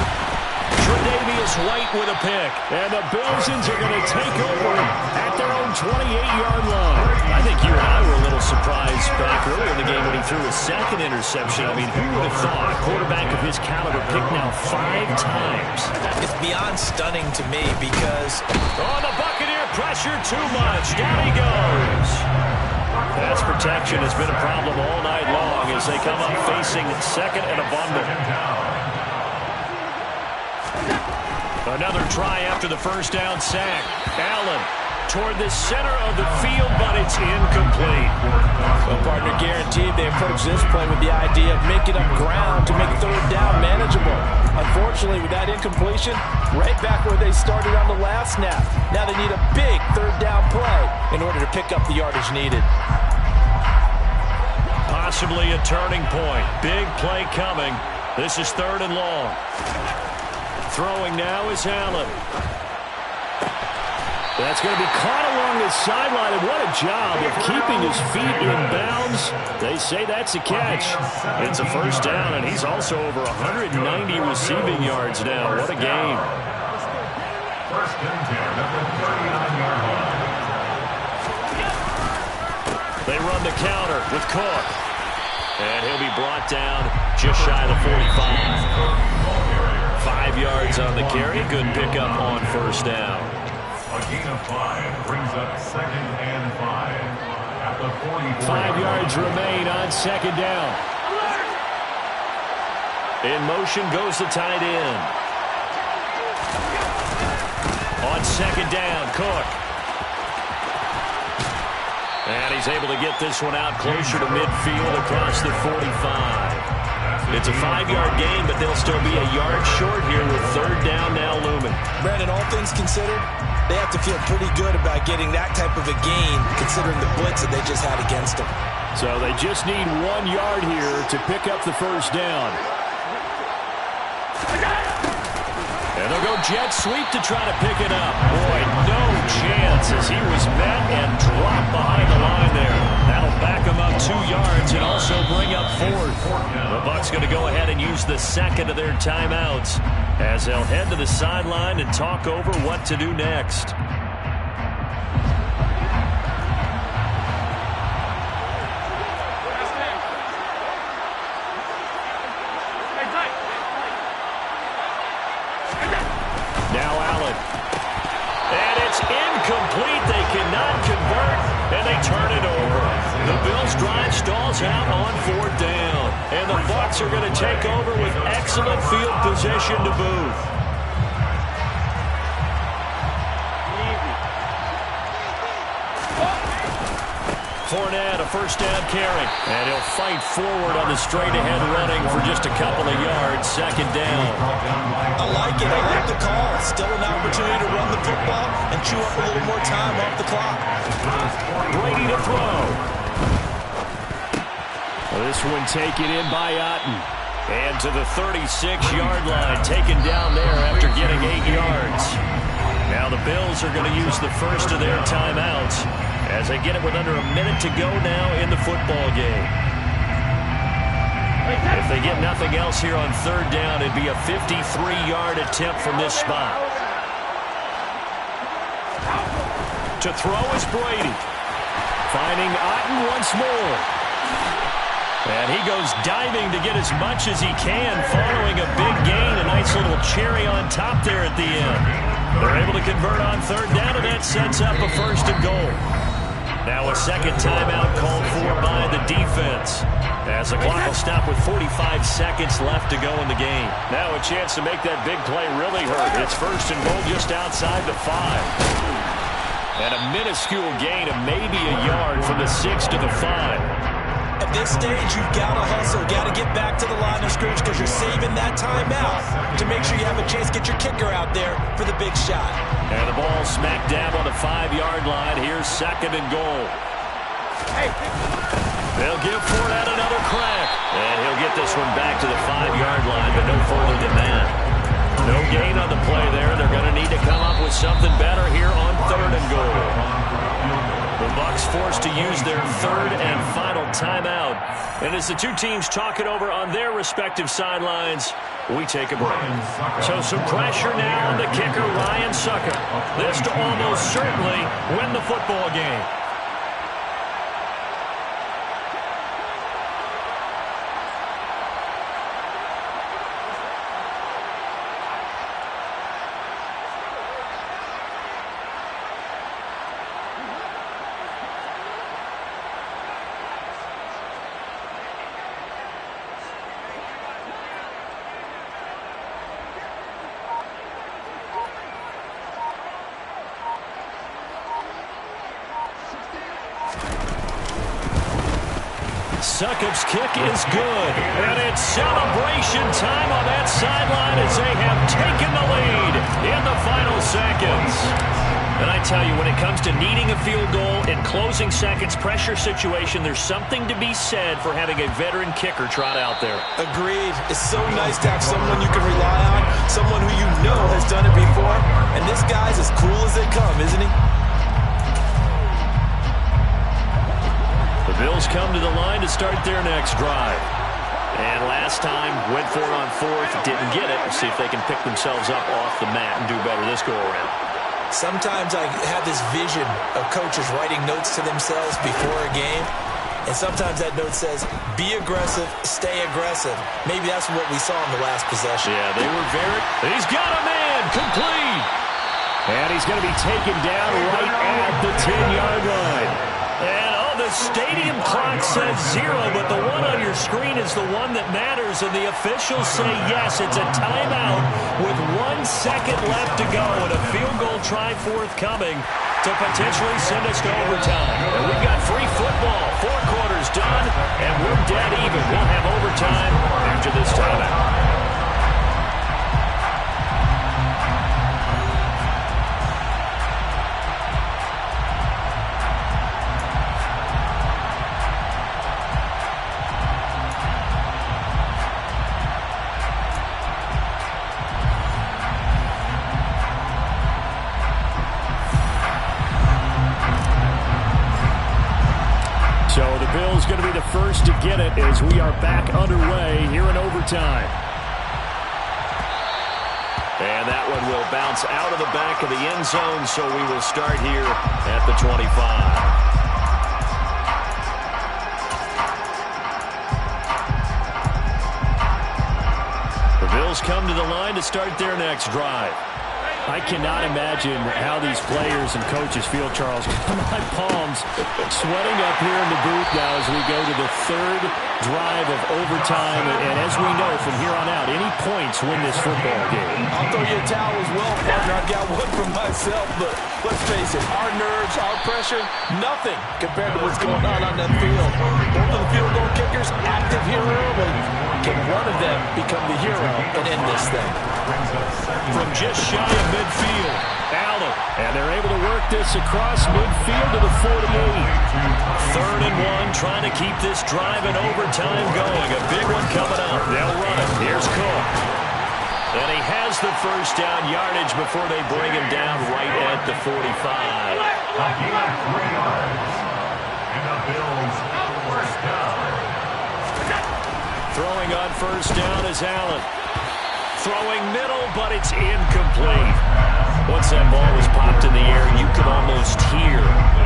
Tre'Davious White with a pick. And the Bills are going to take over at their own 28-yard line. I think you and I were a little surprised back earlier in the game when he threw his second interception. I mean, who would have thought a quarterback of his caliber picked now 5 times? It's beyond stunning to me because... Oh, the Buccaneer pressure too much. Down he goes. Pass protection has been a problem all night long as they come up facing 2nd and a bundle. Another try after the 1st down sack. Allen toward the center of the field, but it's incomplete. Well, partner, guaranteed they approach this play with the idea of making up ground to make 3rd down manageable. Unfortunately, with that incompletion, right back where they started on the last snap. Now they need a big 3rd down play in order to pick up the yardage needed. Possibly a turning point. Big play coming. This is 3rd and long. Throwing now is Allen. That's going to be caught along the sideline, and what a job of keeping his feet in bounds. They say that's a catch. It's a 1st down, and he's also over 190 receiving yards now. What a game. 1st and 10 at the 39-yard line. They run the counter with Cook. And he'll be brought down just shy of the 45. 5 yards on the carry. Good pickup on 1st down. A gain of 5 brings up 2nd and 5 at the 44. 5 yards remain on 2nd down. In motion goes the tight end. On 2nd down, Cook. And he's able to get this one out closer to midfield across the 45. It's a 5-yard gain, but they'll still be a yard short here with 3rd down now looming. Brandon, all things considered, they have to feel pretty good about getting that type of a gain, considering the blitz that they just had against them. So they just need 1 yard here to pick up the 1st down. And they'll go jet sweep to try to pick it up. Boy, no chance as he was met and dropped behind the line there. That'll back him up 2 yards and also bring up fourth. The Bucs going to go ahead and use the second of their timeouts as they'll head to the sideline and talk over what to do next. Now Allen. And it's incomplete. They cannot convert, and they turn it over. The Bills' drive stalls out on fourth down. And the Bucs are going to take over with excellent field position to boot. Fournette, a first down carry. And he'll fight forward on the straight-ahead running for just a couple of yards. Second down. I like it. I like the call. Still an opportunity to run the football and chew up a little more time off the clock. Brady to throw. This one taken in by Otten. And to the 36-yard line, taken down there after getting 8 yards. Now the Bills are going to use the first of their timeouts as they get it with under a minute to go now in the football game. If they get nothing else here on third down, it'd be a 53-yard attempt from this spot. To throw is Brady. Finding Otten once more. And he goes diving to get as much as he can following a big gain. A nice little cherry on top there at the end. They're able to convert on third down, and that sets up a first and goal. Now a second timeout called for by the defense, as the clock will stop with 45 seconds left to go in the game. Now a chance to make that big play really hurt. It's first and goal just outside the 5. And a minuscule gain of maybe a yard from the 6 to the 5. At this stage, you've got to hustle, got to get back to the line of scrimmage because you're saving that timeout to make sure you have a chance to get your kicker out there for the big shot. And the ball smack dab on the 5-yard line. Here's second and goal. They'll give Fournette another crack. And he'll get this one back to the 5-yard line, but no further than that. No gain on the play there. They're going to need to come up with something better here on third and goal. The Bucs forced to use their third and final timeout. And as the two teams talk it over on their respective sidelines, we take a break. So some pressure now on the kicker, Ryan Sucker. This to almost certainly win the football game. Succop's kick is good, and it's celebration time on that sideline as they have taken the lead in the final seconds. And I tell you, when it comes to needing a field goal in closing seconds pressure situation, there's something to be said for having a veteran kicker trot out there. Agreed. It's so nice to have someone you can rely on, someone who you know has done it before, and this guy's as cool as they come, isn't he? The Bills come to the line to start their next drive. And last time, went for it on fourth, didn't get it. We'll see if they can pick themselves up off the mat and do better this go-around. Sometimes I have this vision of coaches writing notes to themselves before a game, and sometimes that note says, be aggressive, stay aggressive. Maybe that's what we saw in the last possession. Yeah, they were very... He's got a man, complete! And he's going to be taken down right at the 10-yard line. And the stadium clock says 0, but the one on your screen is the one that matters, and the officials say yes, it's a timeout with 1 second left to go, and a field goal try forthcoming to potentially send us to overtime. And we've got free football, 4 quarters done, and we're dead even. We'll have overtime after this timeout. So the Bills going to be the first to get it as we are back underway here in overtime. And that one will bounce out of the back of the end zone, so we will start here at the 25. The Bills come to the line to start their next drive. I cannot imagine how these players and coaches feel, Charles. My palms sweating up here in the booth now as we go to the third drive of overtime. And as we know from here on out, any points win this football game. I'll throw you a towel as well, partner. I've got one for myself, but let's face it, our nerves, our pressure, nothing compared to what's going on that field. Both of the field goal kickers active here early. Can one of them become the hero and end this thing? From just shy of midfield, Allen. And they're able to work this across midfield to the 48. 3rd and 1, trying to keep this drive in overtime going. A big one coming up. They'll run it. Here's Cook. And he has the first down yardage before they bring him down right at the 45. He got 3 yards. And the Bills first down. Throwing on first down is Allen. Throwing middle, but it's incomplete. Once that ball was popped in the air, you could almost hear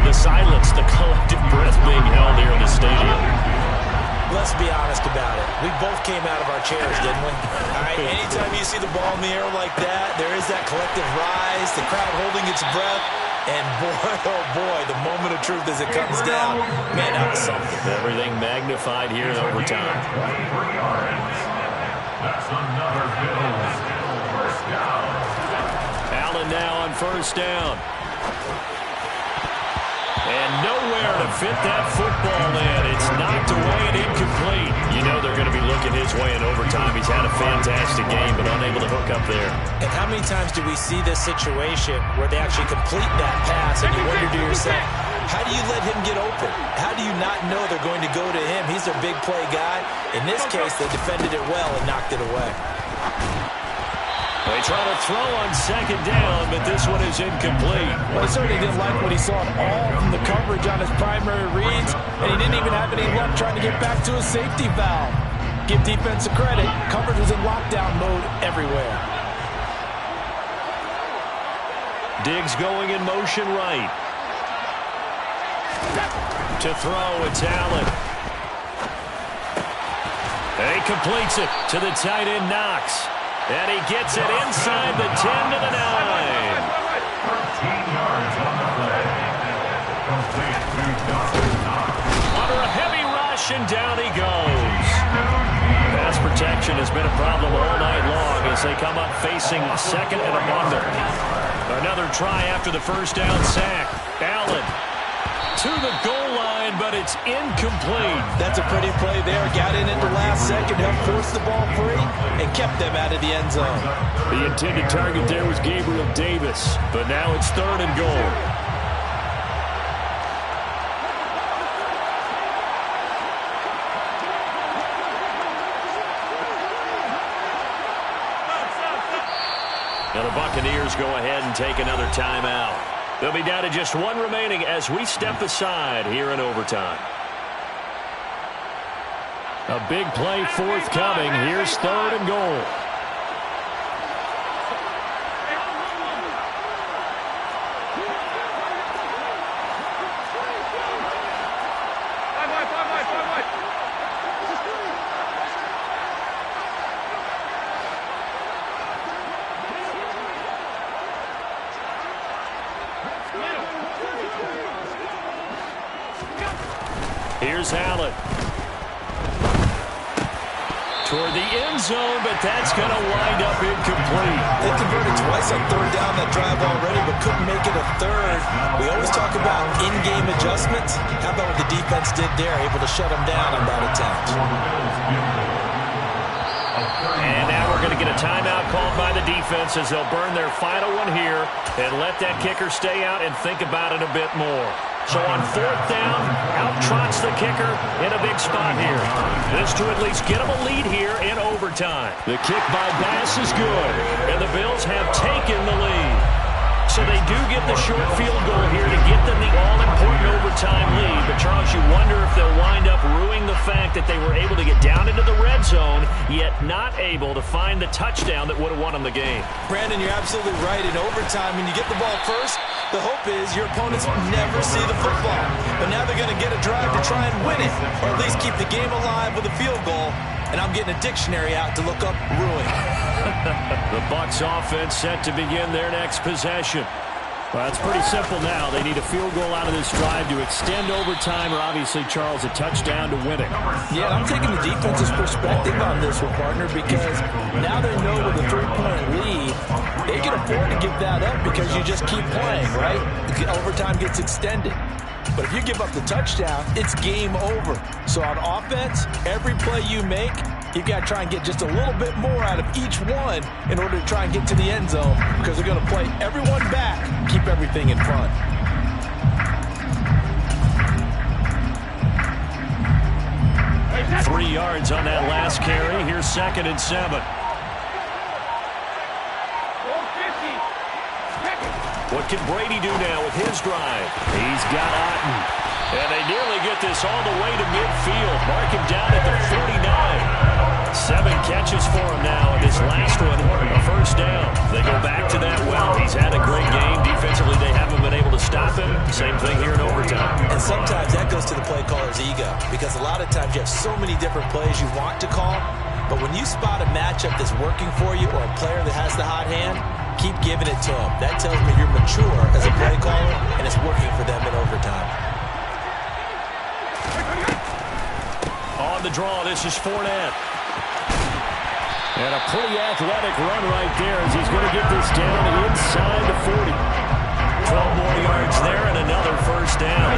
the silence, the collective breath being held here in the stadium. Let's be honest about it. We both came out of our chairs, didn't we? All right, anytime you see the ball in the air like that, there is that collective rise, the crowd holding its breath, and boy, oh boy, the moment of truth as it comes down, man, that was something. Everything magnified here in overtime. 23 yards. That's another Bills first down. Allen now on first down. And nowhere to fit that football in. It's knocked away and incomplete. You know they're going to be looking his way in overtime. He's had a fantastic game, but unable to hook up there. And how many times do we see this situation where they actually complete that pass and you wonder to yourself, how do you let him get open? How do you not know they're going to go to him? He's their big play guy. In this case, they defended it well and knocked it away. They try to throw on second down, but this one is incomplete. Well, he certainly didn't like what he saw at all from the coverage on his primary reads, and he didn't even have any luck trying to get back to his safety valve. Give defense a credit. Coverage was in lockdown mode everywhere. Diggs going in motion right. To throw, it's Allen. And he completes it to the tight end, Knox. And he gets it inside the 10 to the 9. 13 yards on the play. Complete to Dawson Knox. Under a heavy rush, and down he goes. Pass protection has been a problem all night long as they come up facing second and among them. Another try after the first down sack. Allen to the goal line, but it's incomplete. That's a pretty play there. Got in at the last second, helped force the ball free, and kept them out of the end zone. The intended target there was Gabriel Davis, but now it's 3rd and goal. Now the Buccaneers go ahead and take another timeout. They'll be down to just one remaining as we step aside here in overtime. A big play forthcoming. Here's 3rd and goal. Here's Allen. Toward the end zone, but that's going to wind up incomplete. They converted twice on 3rd down that drive already, but couldn't make it a 3rd. We always talk about in-game adjustments. How about what the defense did there, able to shut them down on that attempt? And now we're going to get a timeout called by the defense as they'll burn their final one here and let that kicker stay out and think about it a bit more. So on 4th down, out trots the kicker in a big spot here. This to at least get them a lead here in overtime. The kick by Bass is good, and the Bills have taken the lead. So they do get the short field goal here to get them the all-important overtime lead. But, Charles, you wonder if they'll wind up ruining the fact that they were able to get down into the red zone, yet not able to find the touchdown that would have won them the game. Brandon, you're absolutely right. In overtime, when you get the ball first, the hope is your opponents never see the football. But now they're going to get a drive to try and win it, or at least keep the game alive with a field goal. And I'm getting a dictionary out to look up ruin. The Bucs offense set to begin their next possession. Well, it's pretty simple now. They need a field goal out of this drive to extend overtime, or obviously, Charles, a touchdown to win it. Yeah, I'm taking the defense's perspective on this one, partner, because now they know with a 3-point lead, they can afford to give that up because you just keep playing, right? Overtime gets extended. But if you give up the touchdown, it's game over. So on offense, every play you make, you've got to try and get just a little bit more out of each one in order to try and get to the end zone, because they're going to play everyone back, keep everything in front. Hey, 3 yards on that last carry. Here's 2nd and 7. What can Brady do now with his drive? He's got Otten. And they nearly get this all the way to midfield. Mark him down at the 49. 7 catches for him now, and his last one, a first down. They go back to that well. He's had a great game. Defensively, they haven't been able to stop him. Same thing here in overtime. And sometimes that goes to the play caller's ego, because a lot of times you have so many different plays you want to call, but when you spot a matchup that's working for you or a player that has the hot hand, keep giving it to them. That tells me you're mature as a play caller, and it's working for them in overtime. On the draw, this is Fournette. And a pretty athletic run right there as he's going to get this down inside the 40. 12 more yards there and another first down.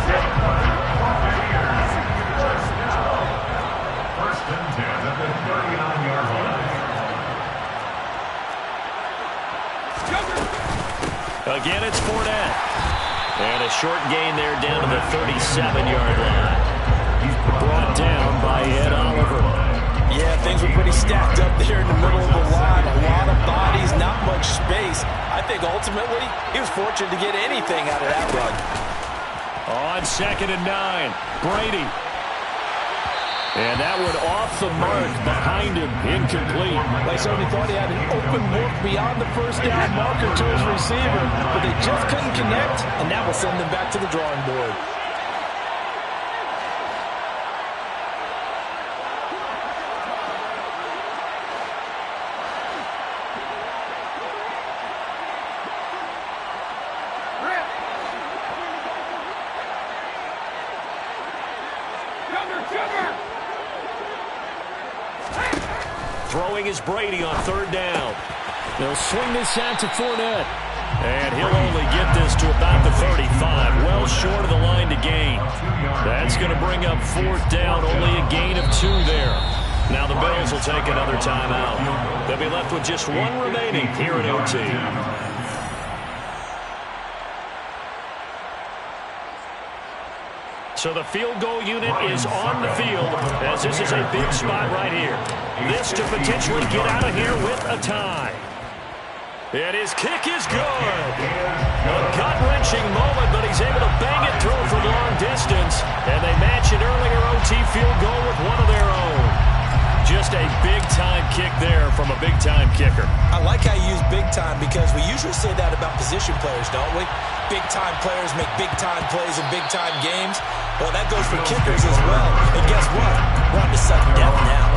First and 10 at the 39-yard line. Again, it's Fournette. And a short gain there down to the 37-yard line. Brought down by Ed Oliver. Yeah, things were pretty stacked up there in the middle of the line. A lot of bodies, not much space. I think ultimately he was fortunate to get anything out of that run. On 2nd and 9, Brady. And that one off the mark behind him, incomplete. They certainly thought he had an open look beyond the first down marker to his receiver, but they just couldn't connect, and that will send them back to the drawing board. Throwing is Brady on 3rd down. They'll swing this out to Fournette. And he'll only get this to about the 35, well short of the line to gain. That's going to bring up 4th down, only a gain of 2 there. Now the Bills will take another timeout. They'll be left with just 1 remaining here at OT. So the field goal unit is on the field, as this is a big spot right here. This to potentially get out of here with a tie. And his kick is good. A gut-wrenching moment, but he's able to bang it through from long distance. And they match an earlier OT field goal with one of their own. Just a big-time kick there from a big-time kicker. I like how you use big-time, because we usually say that about position players, don't we? Big-time players make big-time plays in big-time games. Well, that goes for kickers as well. And guess what? We're on to sudden death now.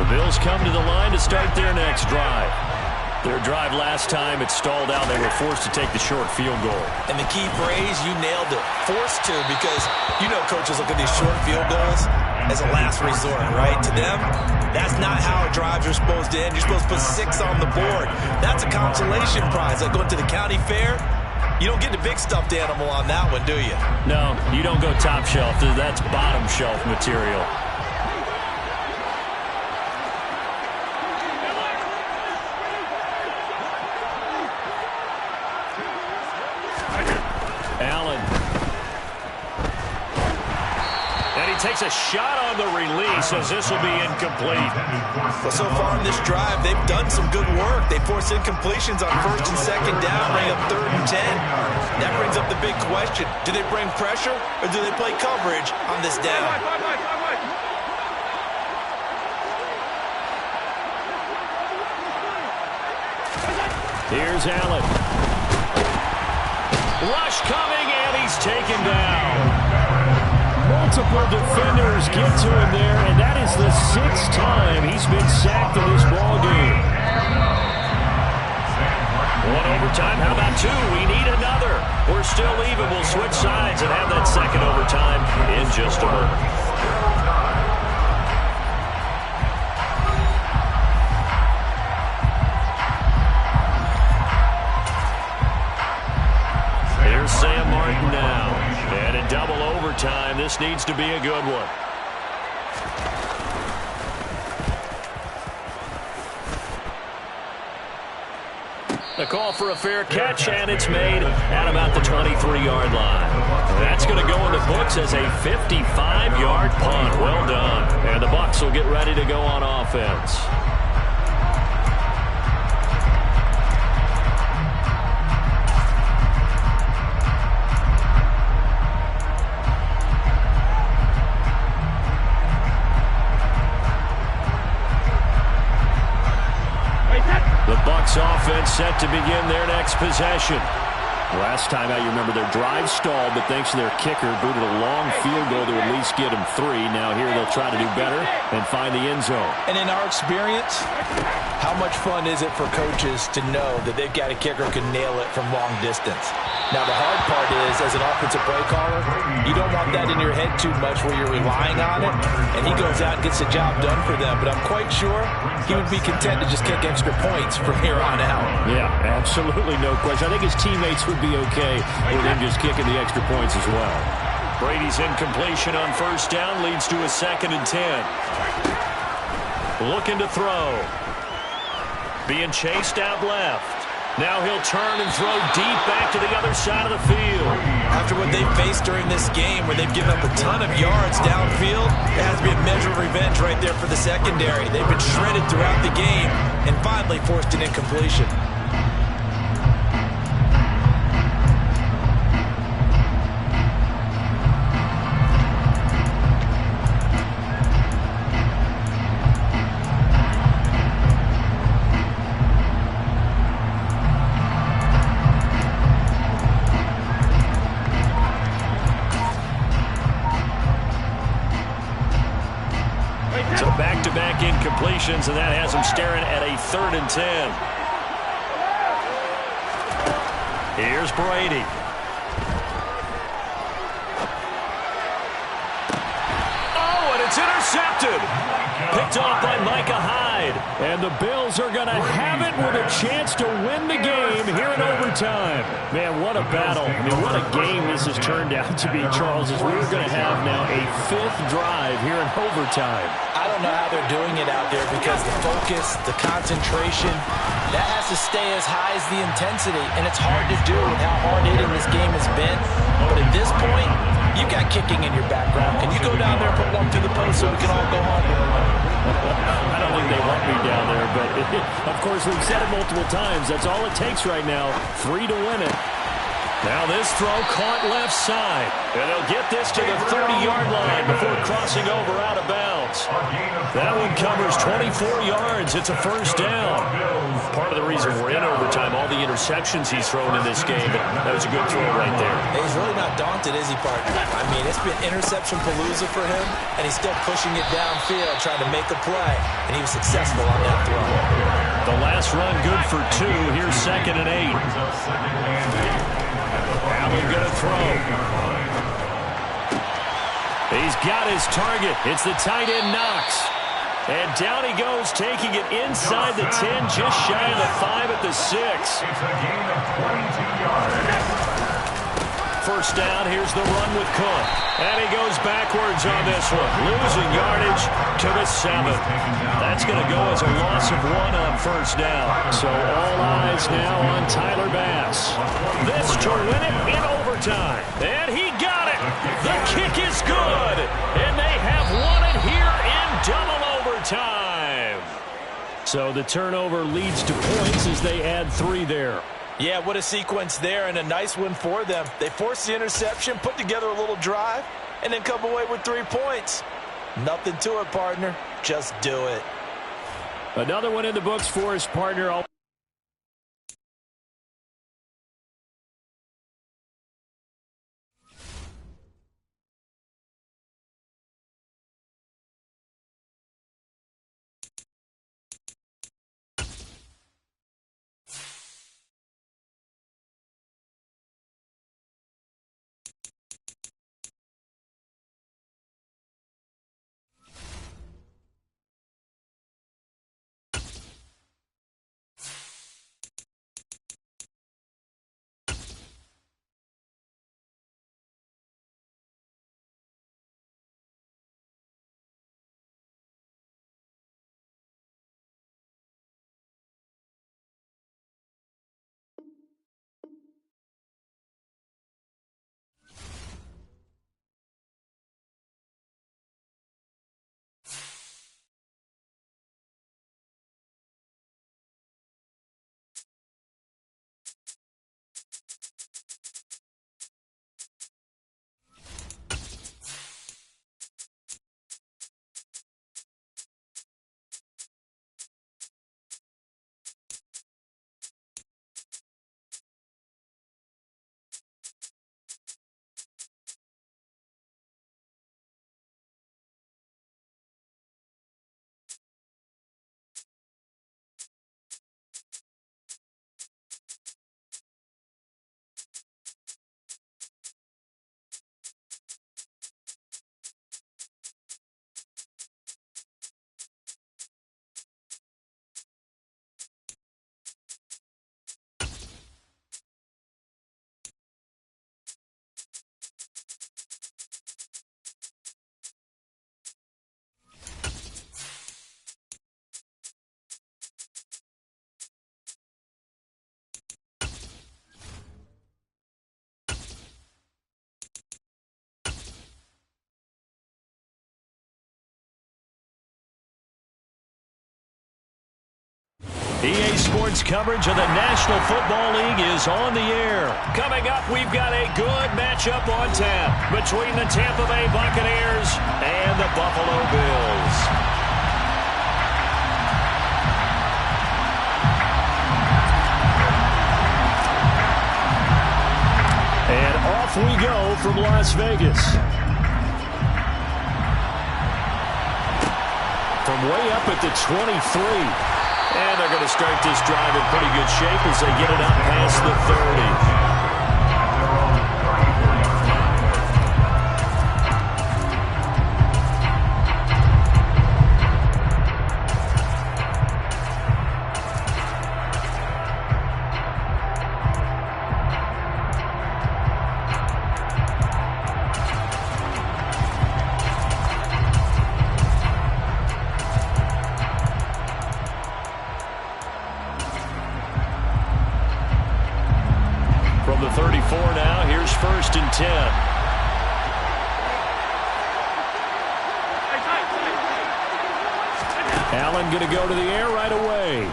The Bills come to the line to start their next drive. Their drive last time, it stalled out. They were forced to take the short field goal. And the key phrase, you nailed it. Forced to, because you know coaches look at these short field goals as a last resort, right? To them, that's not how drives are supposed to end. You're supposed to put 6 on the board. That's a consolation prize. Like going to the county fair, you don't get the big stuffed animal on that one, do you? No, you don't go top shelf. That's bottom shelf material. he takes a shot on the release as this will be incomplete. Well, so far in this drive, they've done some good work. They force incompletions on first and second down, bring up 3rd and 10. That brings up the big question. Do they bring pressure or do they play coverage on this down? Here's Allen. Rush coming, and he's taken down. Multiple defenders get to him there, and that is the 6th time he's been sacked in this ballgame. One overtime, how about 2? We need another. We're still even. We'll switch sides and have that second overtime in just a moment. Sam Martin now. And in double overtime, this needs to be a good one. A call for a fair catch, and it's made at about the 23-yard line. That's going to go in the books as a 55-yard punt. Well done. And the Bucs will get ready to go on offense. Offense set to begin their next possession. Last time out, you remember their drive stalled, but thanks to their kicker, booted a long field goal to at least get them 3. Now here they'll try to do better and find the end zone. And in our experience, how much fun is it for coaches to know that they've got a kicker who can nail it from long distance? Now, the hard part is, as an offensive play caller, you don't want that in your head too much where you're relying on it, and he goes out and gets the job done for them. But I'm quite sure he would be content to just kick extra points from here on out. Yeah, absolutely no question. I think his teammates would be okay with him just kicking the extra points as well. Brady's incompletion on first down leads to a 2nd and 10. Looking to throw. Being chased out left. Now he'll turn and throw deep back to the other side of the field. After what they've faced during this game where they've given up a ton of yards downfield, it has to be a measure of revenge right there for the secondary. They've been shredded throughout the game and finally forced an incompletion. So back-to-back incompletions, and that has him staring at a 3rd and 10. Here's Brady. Oh, and it's intercepted. Picked off by Micah Hyde. And the Bills are going to have it with a chance to win the game here in overtime. Man, what a battle. I mean, what a game this has turned out to be, Charles, as we're going to have now a 5th drive here in overtime. I don't know how they're doing it out there because the focus, the concentration, that has to stay as high as the intensity, and it's hard to do with how hard-hitting this game has been. But at this point, you got kicking in your background. Can you go down there and put one through the post so we can all go home? I don't think they want me down there, but of course we've said it multiple times. That's all it takes right now. 3 to win it. Now this throw caught left side. And they'll get this to the 30-yard line before crossing over out of bounds. That one covers 24 yards. It's a first down. Part of the reason we're in overtime, all the interceptions he's thrown in this game, but that was a good throw right there. He's really not daunted, is he, partner? I mean, it's been interception palooza for him, and he's still pushing it downfield, trying to make a play, and he was successful on that throw. The last run good for 2. Here's 2nd and 8. Allen going to throw. He's got his target. It's the tight end Knox. And down he goes, taking it inside the 10, just shy of the 5 at the 6. It's a gain of 22 yards. First down, here's the run with Cook. And he goes backwards on this one, losing yardage to the 7. That's going to go as a loss of 1 on first down. So all eyes now on Tyler Bass. This to win it in overtime. And he got it. The kick is good. And they So the turnover leads to points as they add 3 there. Yeah, what a sequence there, and a nice win for them. They forced the interception, put together a little drive, and then come away with 3 points. Nothing to it, partner. Just do it. Another one in the books for his partner. EA Sports coverage of the National Football League is on the air. Coming up, we've got a good matchup on tap between the Tampa Bay Buccaneers and the Buffalo Bills. And off we go from Las Vegas. From way up at the 23. And they're going to start this drive in pretty good shape as they get it up past the 30. From the 34 now, here's 1st and 10. Allen going to go to the air right away.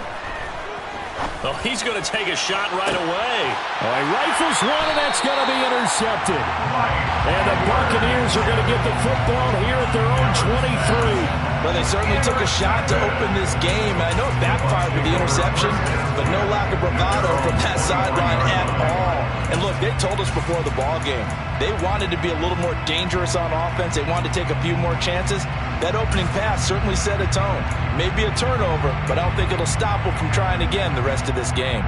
Oh, he's going to take a shot right away. Oh, he rifles one, and that's going to be intercepted. And the Buccaneers are going to get the football here at their own 23. Well, they certainly took a shot to open this game. I know it backfired with the interception, but no lack of bravado from that sideline at all. And look, they told us before the ball game, they wanted to be a little more dangerous on offense. They wanted to take a few more chances. That opening pass certainly set a tone. Maybe a turnover, but I don't think it'll stop them from trying again the rest of this game.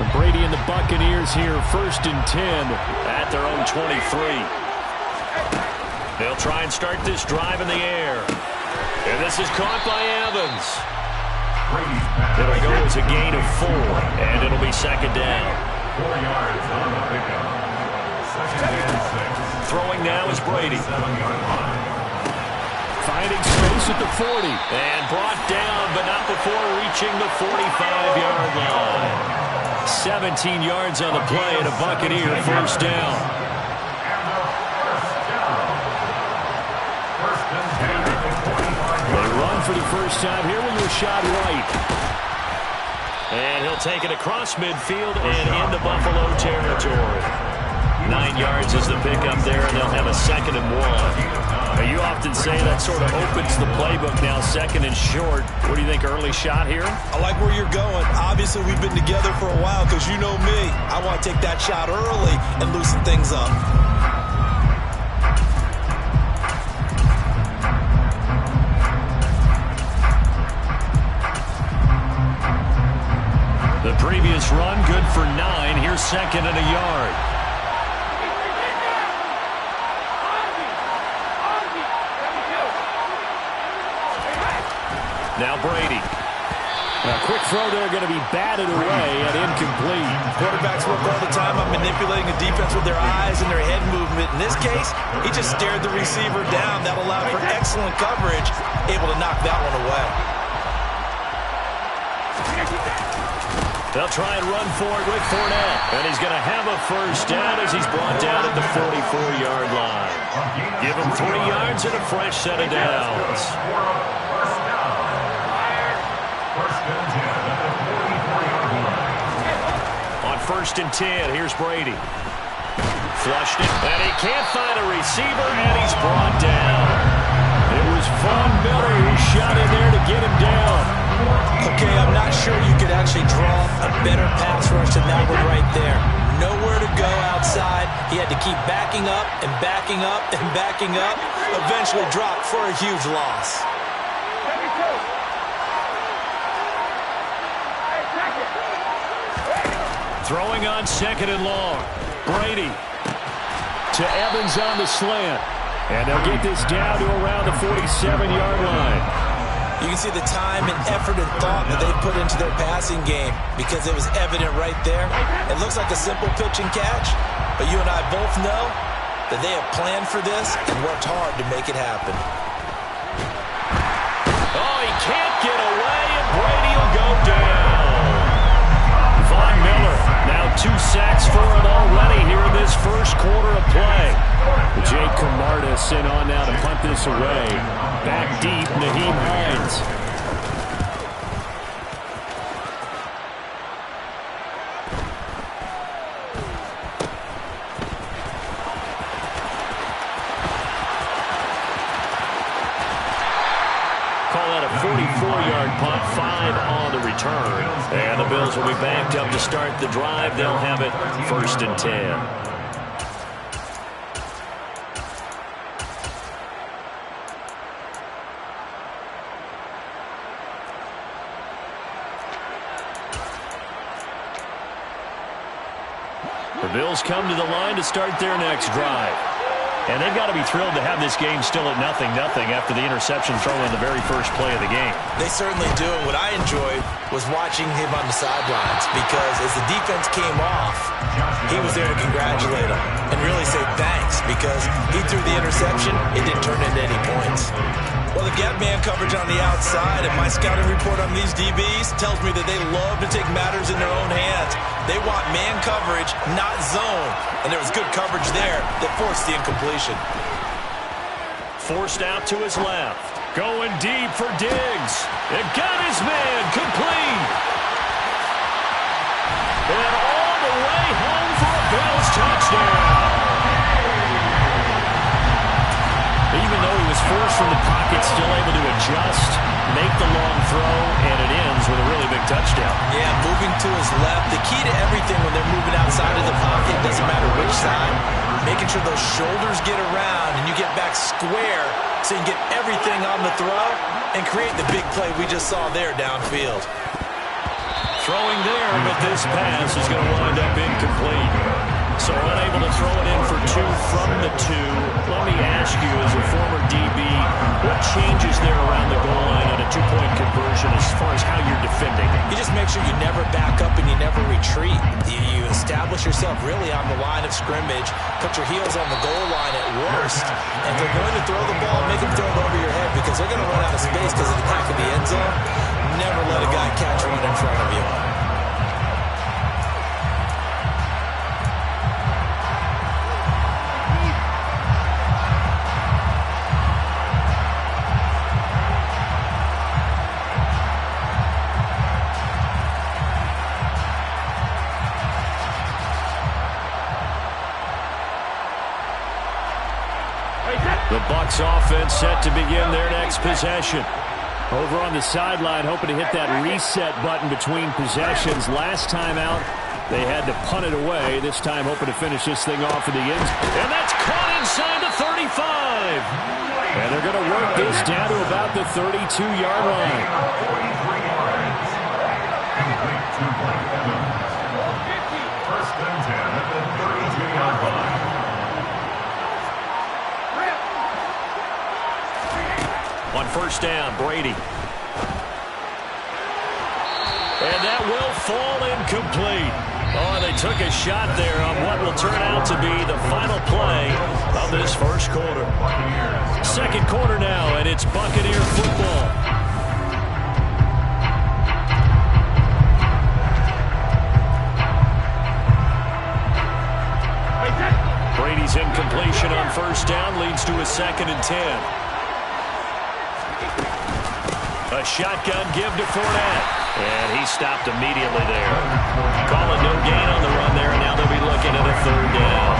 Brady and the Buccaneers here, 1st and 10 at their own 23. They'll try and start this drive in the air. And this is caught by Evans. It'll go as a gain of 4, and it'll be 2nd down. 4 yards on the pickup. 2nd and 6. Throwing now is Brady. Finding space at the 40. And brought down, but not before reaching the 45-yard line. 17 yards on the play and a Buccaneer first down. They run for the first time here with Rashad White. And he'll take it across midfield and into Buffalo territory. 9 yards is the pickup there, and they'll have a 2nd and 1. Now, you often say that sort of opens the playbook now, 2nd and short. What do you think, early shot here? I like where you're going. Obviously, we've been together for a while because you know me. I want to take that shot early and loosen things up. The previous run, good for 9. Here's 2nd and a yard. Now Brady. A quick throw there going to be batted away and incomplete. Quarterbacks work all the time on manipulating a defense with their eyes and their head movement. In this case, he just stared the receiver down. That allowed for excellent coverage, able to knock that one away. They'll try and run for it with Fournette. And he's going to have a first down as he's brought down at the 44-yard line. Give him 3 yards and a fresh set of downs. On 1st and 10, here's Brady. Flushed it, and he can't find a receiver, and he's brought down. It was Von Miller who shot in there to get him down. Okay, I'm not sure you could actually draw a better pass rush than that one right there. Nowhere to go outside. He had to keep backing up and backing up and backing up. Eventually dropped for a huge loss. Throwing on 2nd and long. Brady to Evans on the slant. And they'll get this down to around the 47-yard line. You can see the time and effort and thought that they put into their passing game because it was evident right there. It looks like a simple pitch and catch, but you and I both know that they have planned for this and worked hard to make it happen. Oh, he can't get away, and Brady will go down. Von Miller, now 2 sacks for him already here in this first quarter of play. Jake Camarda sent on now to punt this away. Back deep, Naheem Hines. Call that a 44-yard punt, 5 on the return. And the Bills will be backed up to start the drive. They'll have it 1st and 10. The Bills come to the line to start their next drive. And they've got to be thrilled to have this game still at 0-0 after the interception throw in the very first play of the game. They certainly do. And what I enjoyed was watching him on the sidelines because as the defense came off, he was there to congratulate them and really say thanks because he threw the interception. It didn't turn into any points. Well, the gap man coverage on the outside, and my scouting report on these DBs tells me that they love to take matters in their own hands. They want man coverage, not zone. And there was good coverage there that forced the incompletion. Forced out to his left. Going deep for Diggs. It got his man complete. And all the way home for a Bills touchdown. Even though he was forced from the pocket, still able to adjust, make the long throw, and it ends with a really big touchdown. Yeah, moving to his left. The key to everything when they're moving outside of the pocket, doesn't matter which side, making sure those shoulders get around and you get back square so you can get everything on the throw and create the big play we just saw there downfield. Throwing there, but this pass is going to wind up incomplete. So unable to throw it in for 2 from the 2. Let me ask you, as a former DB, what changes there around the goal line on a 2-point conversion as far as how you're defending? You just make sure you never back up and you never retreat. You establish yourself really on the line of scrimmage, put your heels on the goal line at worst, and if they're going to throw the ball, make them throw it over your head because because they're going to run out of space because of the back of the end zone. Never let a guy catch one in front of you. The Bucs offense set to begin their next possession. Over on the sideline, hoping to hit that reset button between possessions. Last time out, they had to punt it away. This time, hoping to finish this thing off in the end. And that's caught inside the 35. And they're going to work this down to about the 32-yard line. 43 yards. Complete to Williemc10. First and 10 at the 32-yard line. On first down, Brady. And that will fall incomplete. Oh, they took a shot there on what will turn out to be the final play of this first quarter. Second quarter now, and it's Buccaneer football. Brady's incompletion on first down leads to a 2nd and 10. A shotgun give to Fournette. And he stopped immediately there. Calling no gain on the run there, and now they'll be looking at a 3rd down.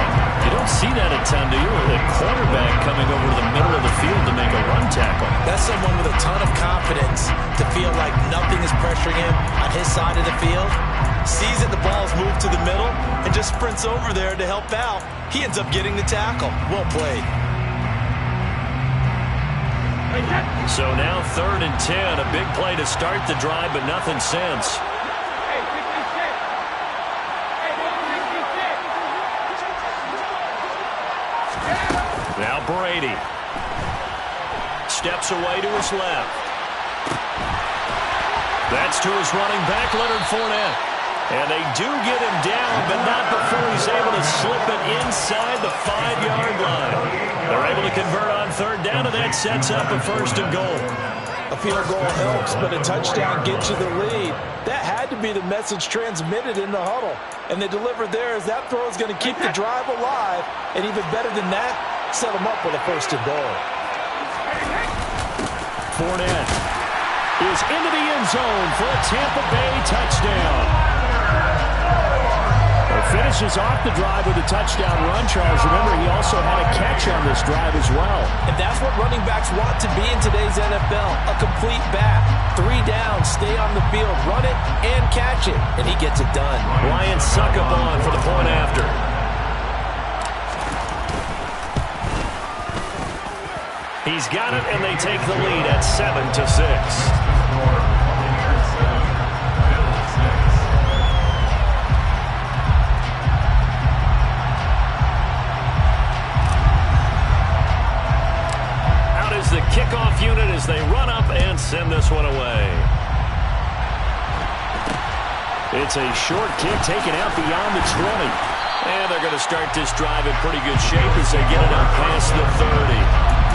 You don't see that a ton, do you? A quarterback coming over to the middle of the field to make a run tackle. That's someone with a ton of confidence to feel like nothing is pressuring him on his side of the field. Sees that the ball's moved to the middle and just sprints over there to help out. He ends up getting the tackle. Well played. So now 3rd and 10, a big play to start the drive, but nothing since. Hey, 66. Hey, 66. Now Brady. Steps away to his left. That's to his running back, Leonard Fournette. And they do get him down, but not before he's able to slip it inside the 5-yard line. They're able to convert on 3rd down, and that sets up a 1st and goal. A field goal helps, but a touchdown gets you the lead. That had to be the message transmitted in the huddle. And they delivered there as that throw is going to keep the drive alive. And even better than that, set them up with a 1st and goal. Fournette is into the end zone for a Tampa Bay touchdown. Finishes off the drive with a touchdown run, Charles. Remember, he also had a catch on this drive as well. And that's what running backs want to be in today's NFL. A complete back. 3 down, stay on the field, run it, and catch it. And he gets it done. Lions suck up on for the point after. He's got it, and they take the lead at 7-6. The kickoff unit as they run up and send this one away. It's a short kick taken out beyond the 20. And they're going to start this drive in pretty good shape as they get it out past the 30.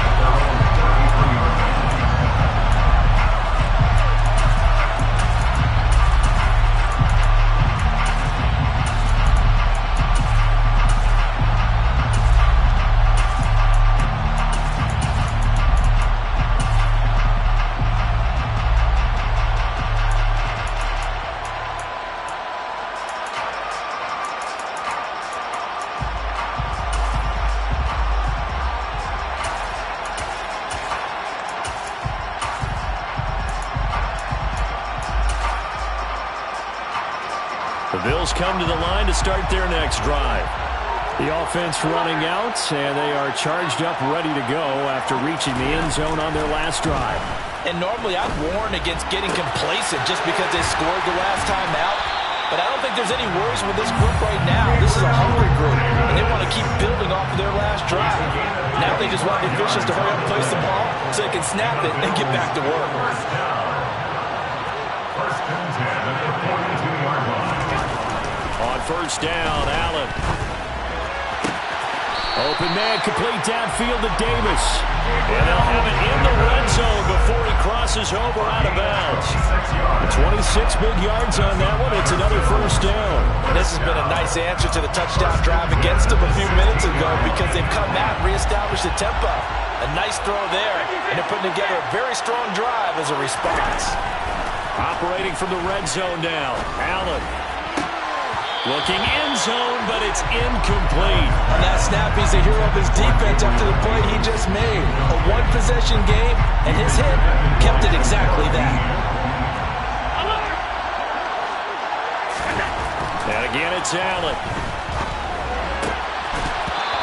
The Bills come to the line to start their next drive. The offense running out, and they are charged up, ready to go after reaching the end zone on their last drive. And normally I'd warn against getting complacent just because they scored the last time out. But I don't think there's any worries with this group right now. This is a hungry group, and they want to keep building off of their last drive. Now they just want the officials to hurry up and place the ball so they can snap it and get back to work. First and 10 at the 42-yard line. On first down, Allen. Open man, complete downfield to Davis. And they'll have it in the red zone before he crosses over out of bounds. 26 big yards on that one. It's another first down. And this has been a nice answer to the touchdown drive against them a few minutes ago because they've come out and reestablished the tempo. A nice throw there, and they're putting together a very strong drive as a response. Operating from the red zone now. Allen. Looking end zone, but it's incomplete. On that snap, he's the hero of his defense after the play he just made. A one-possession game, and his hit kept it exactly that. And again, it's Allen.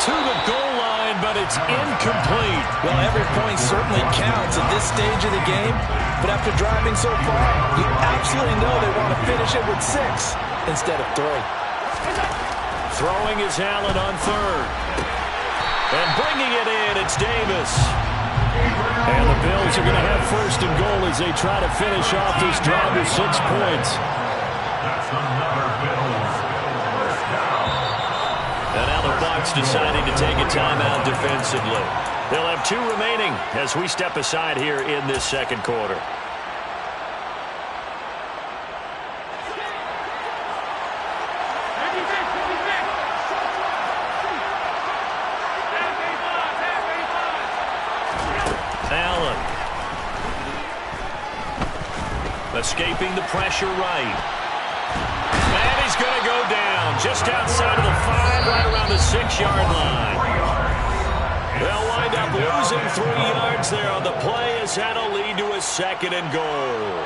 To the goal line, but it's incomplete. Well, every point certainly counts at this stage of the game, but after driving so far, you absolutely know they want to finish it with 6 instead of 3. Throwing is Allen on third. And bringing it in, it's Davis. And the Bills are going to have first and goal as they try to finish off this drive with 6 points. That's another Bills first down. And now the Bucs deciding to take a timeout defensively. They'll have 2 remaining as we step aside here in this second quarter. Allen. Escaping the pressure right. And he's going to go down just outside of the 5, right around the 6-yard line. They'll wind up losing 3 yards there on the play as that'll lead to a second and goal.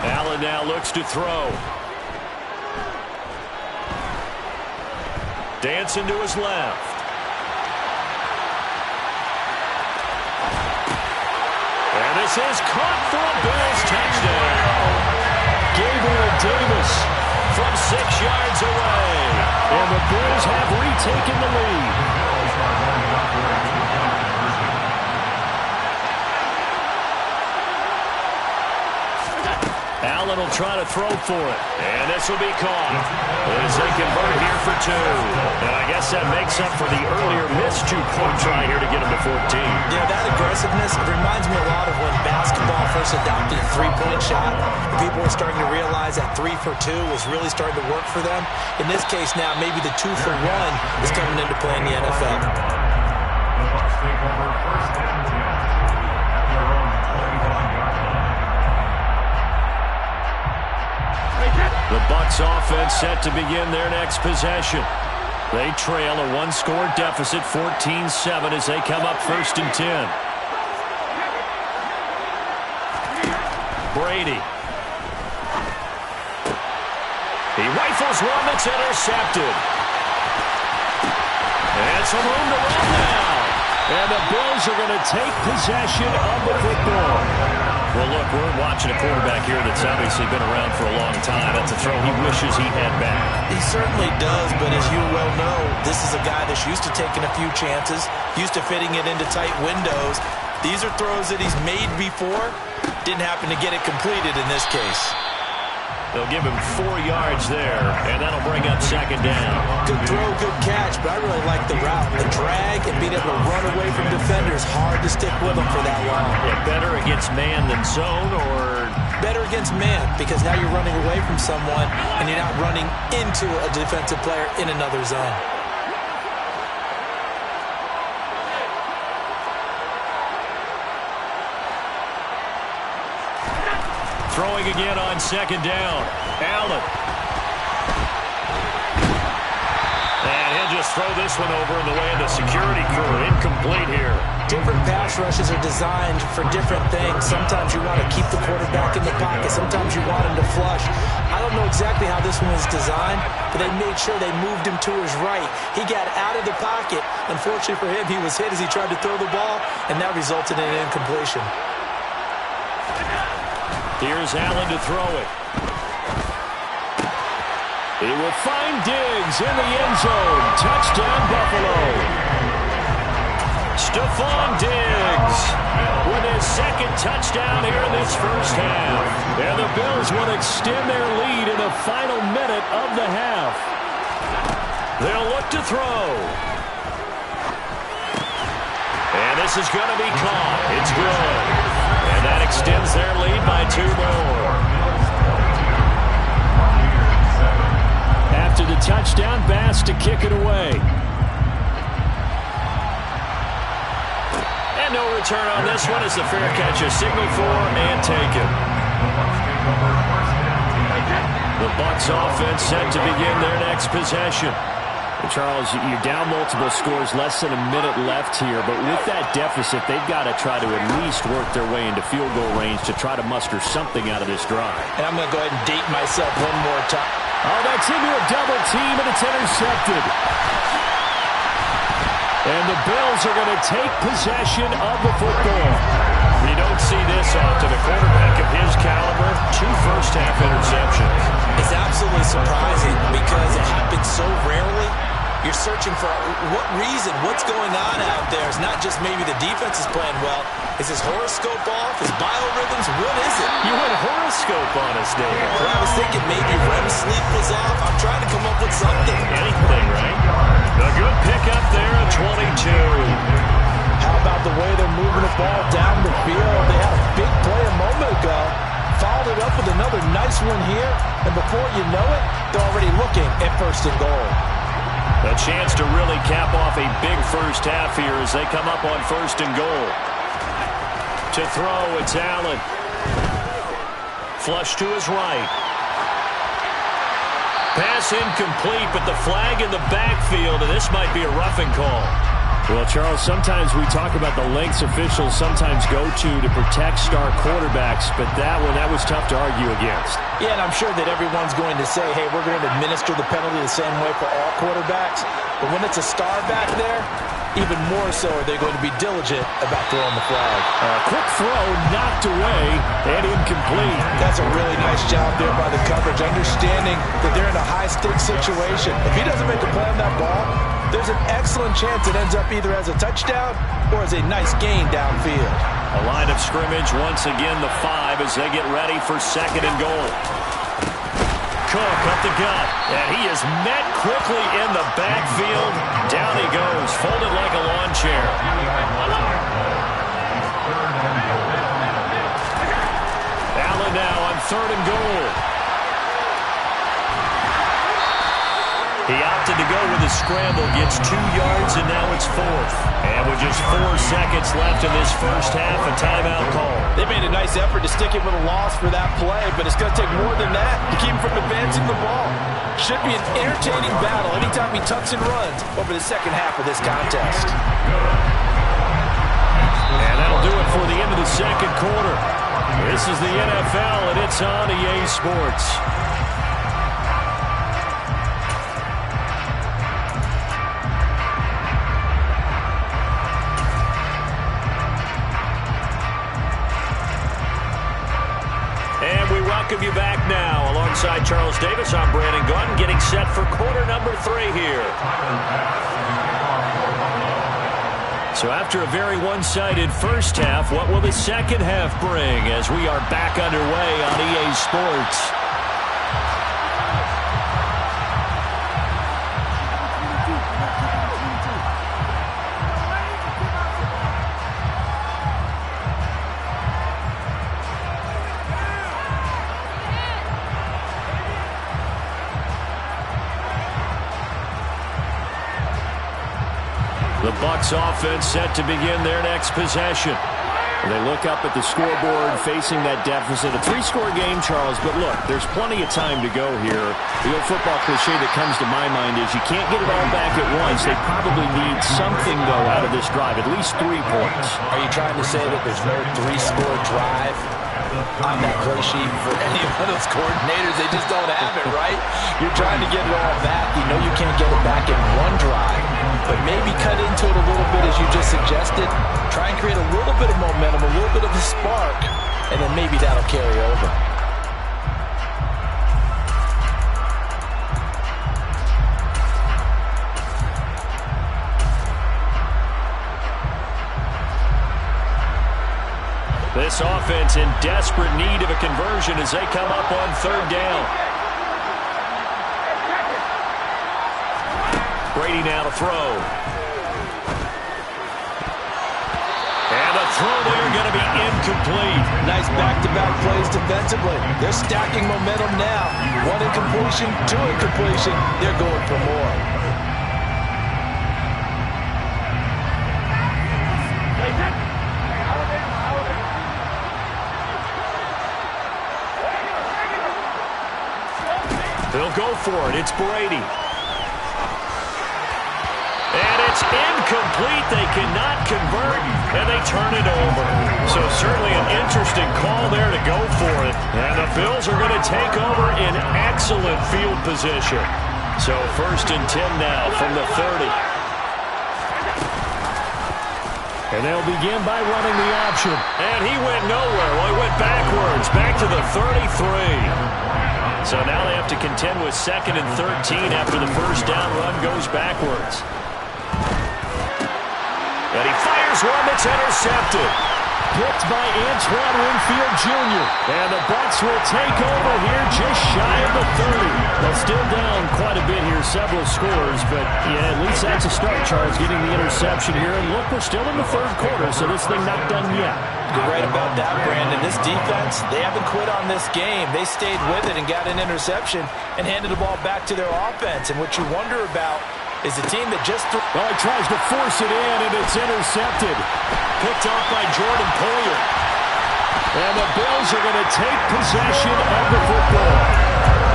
Allen now looks to throw. Dancing to his left. And this is caught for a Bills touchdown. Gabriel Davis from 6 yards away. And the Bills have retaken the lead. Allen will try to throw for it. And this will be caught as they convert here for 2. And I guess that makes up for the earlier missed 2-point try here to get him to 14. Yeah, that aggressiveness, it reminds me a lot of when basketball first adopted a 3-point shot. People were starting to realize that 3 for 2 was really starting to work for them. In this case now, maybe the 2 for 1 is coming into play in the NFL. The Bucs take over first and 10 at their own 21-yard line. The Bucs offense set to begin their next possession. They trail a 1-score deficit, 14-7, as they come up first and 10. Brady. He rifles one that's intercepted. And some room to run now. And the Bills are going to take possession of the football. Well, look, we're watching a quarterback here that's obviously been around for a long time. That's a throw he wishes he had back. He certainly does, but as you well know, this is a guy that's used to taking a few chances, used to fitting it into tight windows. These are throws that he's made before. Didn't happen to get it completed in this case. They'll give him 4 yards there, and that'll bring up second down. Good throw, good catch, but I really like the route. The drag and being able to run away from defenders, hard to stick with him for that long. Yeah, better against man than zone, or? Better against man, because now you're running away from someone, and you're not running into a defensive player in another zone. Throwing again on second down. Allen. And he'll just throw this one over in the way of the security crew. Incomplete here. Different pass rushes are designed for different things. Sometimes you want to keep the quarterback in the pocket. Sometimes you want him to flush. I don't know exactly how this one was designed, but they made sure they moved him to his right. He got out of the pocket. Unfortunately for him, he was hit as he tried to throw the ball, and that resulted in an incompletion. Here's Allen to throw it. He will find Diggs in the end zone. Touchdown, Buffalo. Stephon Diggs with his second touchdown here in this first half. And the Bills will extend their lead in the final minute of the half. They'll look to throw. And this is going to be caught. It's good. And that extends their lead by 2 more. After the touchdown, Bass to kick it away. And no return on this one as the fair catch is signaled for and taken. The Bucs offense set to begin their next possession. Charles, you're down multiple scores, less than a minute left here, but with that deficit, they've got to try to at least work their way into field goal range to try to muster something out of this drive. And I'm going to go ahead and date myself one more time. Oh, that's into a double team, and it's intercepted. And the Bills are going to take possession of the football. You don't see this often. A quarterback of his caliber, 2 first-half interceptions. It's absolutely surprising because it happens so rarely. You're searching for what reason, what's going on out there. It's not just maybe the defense is playing well. Is his horoscope off? His biorhythms? What is it? You went horoscope on us, David. Well, I was thinking maybe REM sleep was off. I'm trying to come up with something. Anything, right? A good pickup there at 22. How about the way they're moving the ball down the field? They had a big play a moment ago. Followed it up with another nice one here. And before you know it, they're already looking at 1st and goal. A chance to really cap off a big first half here as they come up on 1st and goal. To throw, it's Allen. Flush to his right. Pass incomplete, but the flag in the backfield, and this might be a roughing call. Well, Charles, sometimes we talk about the lengths officials sometimes go to protect star quarterbacks, but that was tough to argue against. Yeah, and I'm sure that everyone's going to say, hey, we're going to administer the penalty the same way for all quarterbacks. But when it's a star back there, even more so are they going to be diligent about throwing the flag. Quick throw, knocked away, and incomplete. That's a really nice job there by the coverage, understanding that they're in a high-stakes situation. If he doesn't make a play on that ball, there's an excellent chance it ends up either as a touchdown or as a nice gain downfield. A line of scrimmage, once again the 5 as they get ready for 2nd and goal. Cook up the gut, and he is met quickly in the backfield. Down he goes, folded like a lawn chair. Allen now on 3rd and goal. He opted to go with a scramble, gets 2 yards, and now it's 4th. And with just 4 seconds left in this first half, a timeout call. They made a nice effort to stick him with a loss for that play, but it's going to take more than that to keep him from advancing the ball. Should be an entertaining battle anytime he tucks and runs over the second half of this contest. And that'll do it for the end of the 2nd quarter. This is the NFL, and it's on EA Sports. Welcome you back now. Alongside Charles Davis, I'm Brandon Gaudin, getting set for quarter number 3 here. So after a very one-sided first half, what will the second half bring as we are back underway on EA Sports? The Bucs offense set to begin their next possession. They look up at the scoreboard facing that deficit. A 3-score game, Charles, but look, there's plenty of time to go here. The old football cliche that comes to my mind is you can't get it all back at once. They probably need something, though, out of this drive, at least 3 points. Are you trying to say that there's no 3-score drive on that play sheet for any of those coordinators? They just don't have it, right? You're trying to get it all back. You know you can't get it back in one drive, but maybe cut into it a little bit as you just suggested. Try and create a little bit of momentum, a little bit of a spark, and then maybe that'll carry over. This offense in desperate need of a conversion as they come up on third down. Brady now to throw. And the throw there going to be incomplete. Nice back-to-back plays defensively. They're stacking momentum now. One incompletion, two incompletion. They're going for more. They'll go for it. It's Brady. And it's incomplete. They cannot convert, and they turn it over. So certainly an interesting call there to go for it. And the Bills are going to take over in excellent field position. So 1st and 10 now from the 30. And they'll begin by running the option. And he went nowhere. Well, he went backwards, back to the 33. So now they have to contend with 2nd and 13 after the first down run goes backwards. And he fires one that's intercepted. Picked by Antoine Winfield Jr. And the Bucs will take over here just shy of the 30. They're still down quite a bit here, several scores, but yeah, at least that's a start, Charles, getting the interception here. And look, we're still in the third quarter, so this thing not done yet. You're right about that, Brandon. This defense, they haven't quit on this game. They stayed with it and got an interception and handed the ball back to their offense. And what you wonder about is the team that just... Well, he tries to force it in, and it's intercepted. Picked off by Jordan Poyer. And the Bills are going to take possession of the football.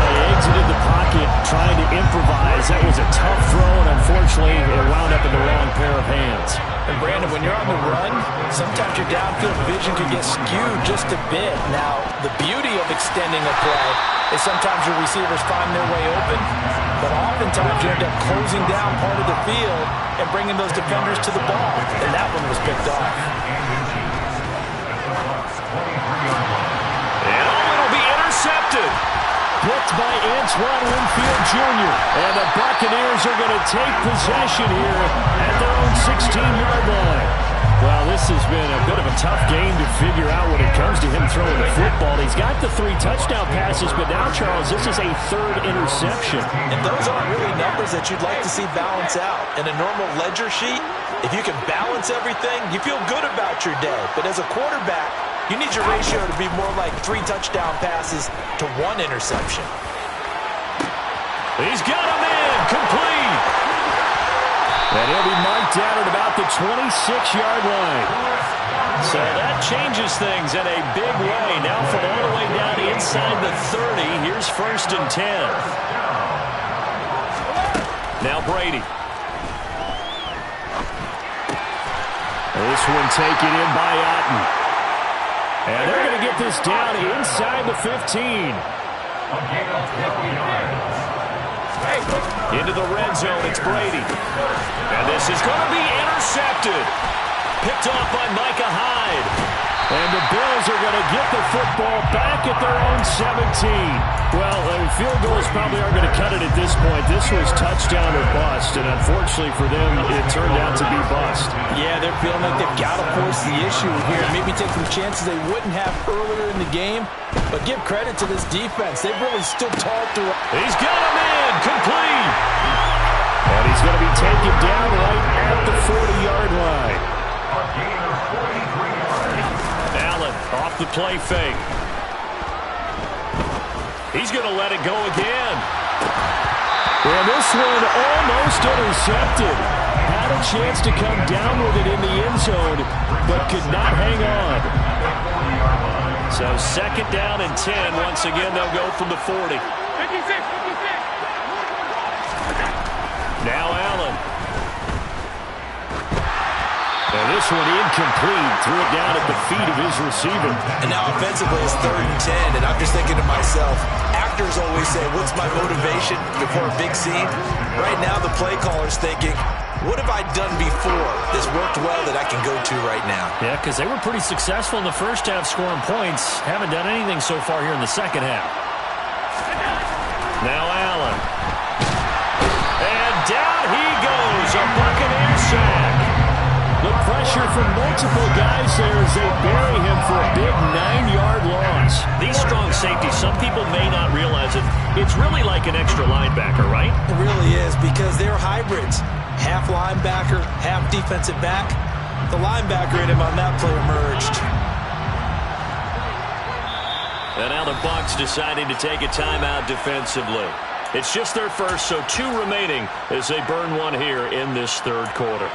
They exited the pocket trying to improvise. That was a tough throw, and unfortunately, it wound up in the wrong pair of hands. And Brandon, when you're on the run, sometimes your downfield vision can get skewed just a bit. Now, the beauty of extending a play is sometimes your receivers find their way open, but oftentimes you end up closing down part of the field and bringing those defenders to the ball. And that one was picked off. And it'll be intercepted. Picked by Antoine Winfield Jr. And the Buccaneers are going to take possession here at their own 16-yard line. Well, this has been a bit of a tough game to figure out when it comes to him throwing the football. He's got the 3 touchdown passes, but now, Charles, this is a 3rd interception. And those aren't really numbers that you'd like to see balance out. In a normal ledger sheet, if you can balance everything, you feel good about your day. But as a quarterback, you need your ratio to be more like 3 touchdown passes to 1 interception. He's got him in, complete. And he'll be marked down at about the 26-yard line. So that changes things in a big way. Now from all the way down inside the 30, here's 1st and 10. Now Brady. This one taken in by Otten. And they're going to get this down inside the 15. Into the red zone, it's Brady. And this is going to be intercepted. Picked off by Micah Hyde. And the Bills are going to get the football back at their own 17. Well, field goals probably aren't going to cut it at this point. This was touchdown or bust, and unfortunately for them, it turned out to be bust. Yeah, they're feeling like they've got to force the issue here. Maybe take some chances they wouldn't have earlier in the game. But give credit to this defense. They've really stood tall through. He's got him in, complete. And he's going to be taken down right at the 40-yard line. Allen off the play fake. He's going to let it go again. And this one almost intercepted. Had a chance to come down with it in the end zone, but could not hang on. So 2nd down and 10. Once again, they'll go from the 40. 56, 56. Now Allen. And this one incomplete. Threw it down at the feet of his receiver. And now offensively it's 3rd and 10. And I'm just thinking to myself, actors always say, what's my motivation before a big scene? Right now the play caller's thinking, what have I done before that's worked well that I can go to right now? Yeah, because they were pretty successful in the first half scoring points. Haven't done anything so far here in the second half. Now Allen. And down he goes. A Buccaneer sack. The pressure from multiple guys there as they bury him for a big 9-yard loss. These strong safeties, some people may not realize it. It's really like an extra linebacker, right? It really is, because they're hybrids. Half linebacker, half defensive back. The linebacker in him on that play emerged. And now the Bucs deciding to take a timeout defensively. It's just their first, so 2 remaining as they burn one here in this third quarter.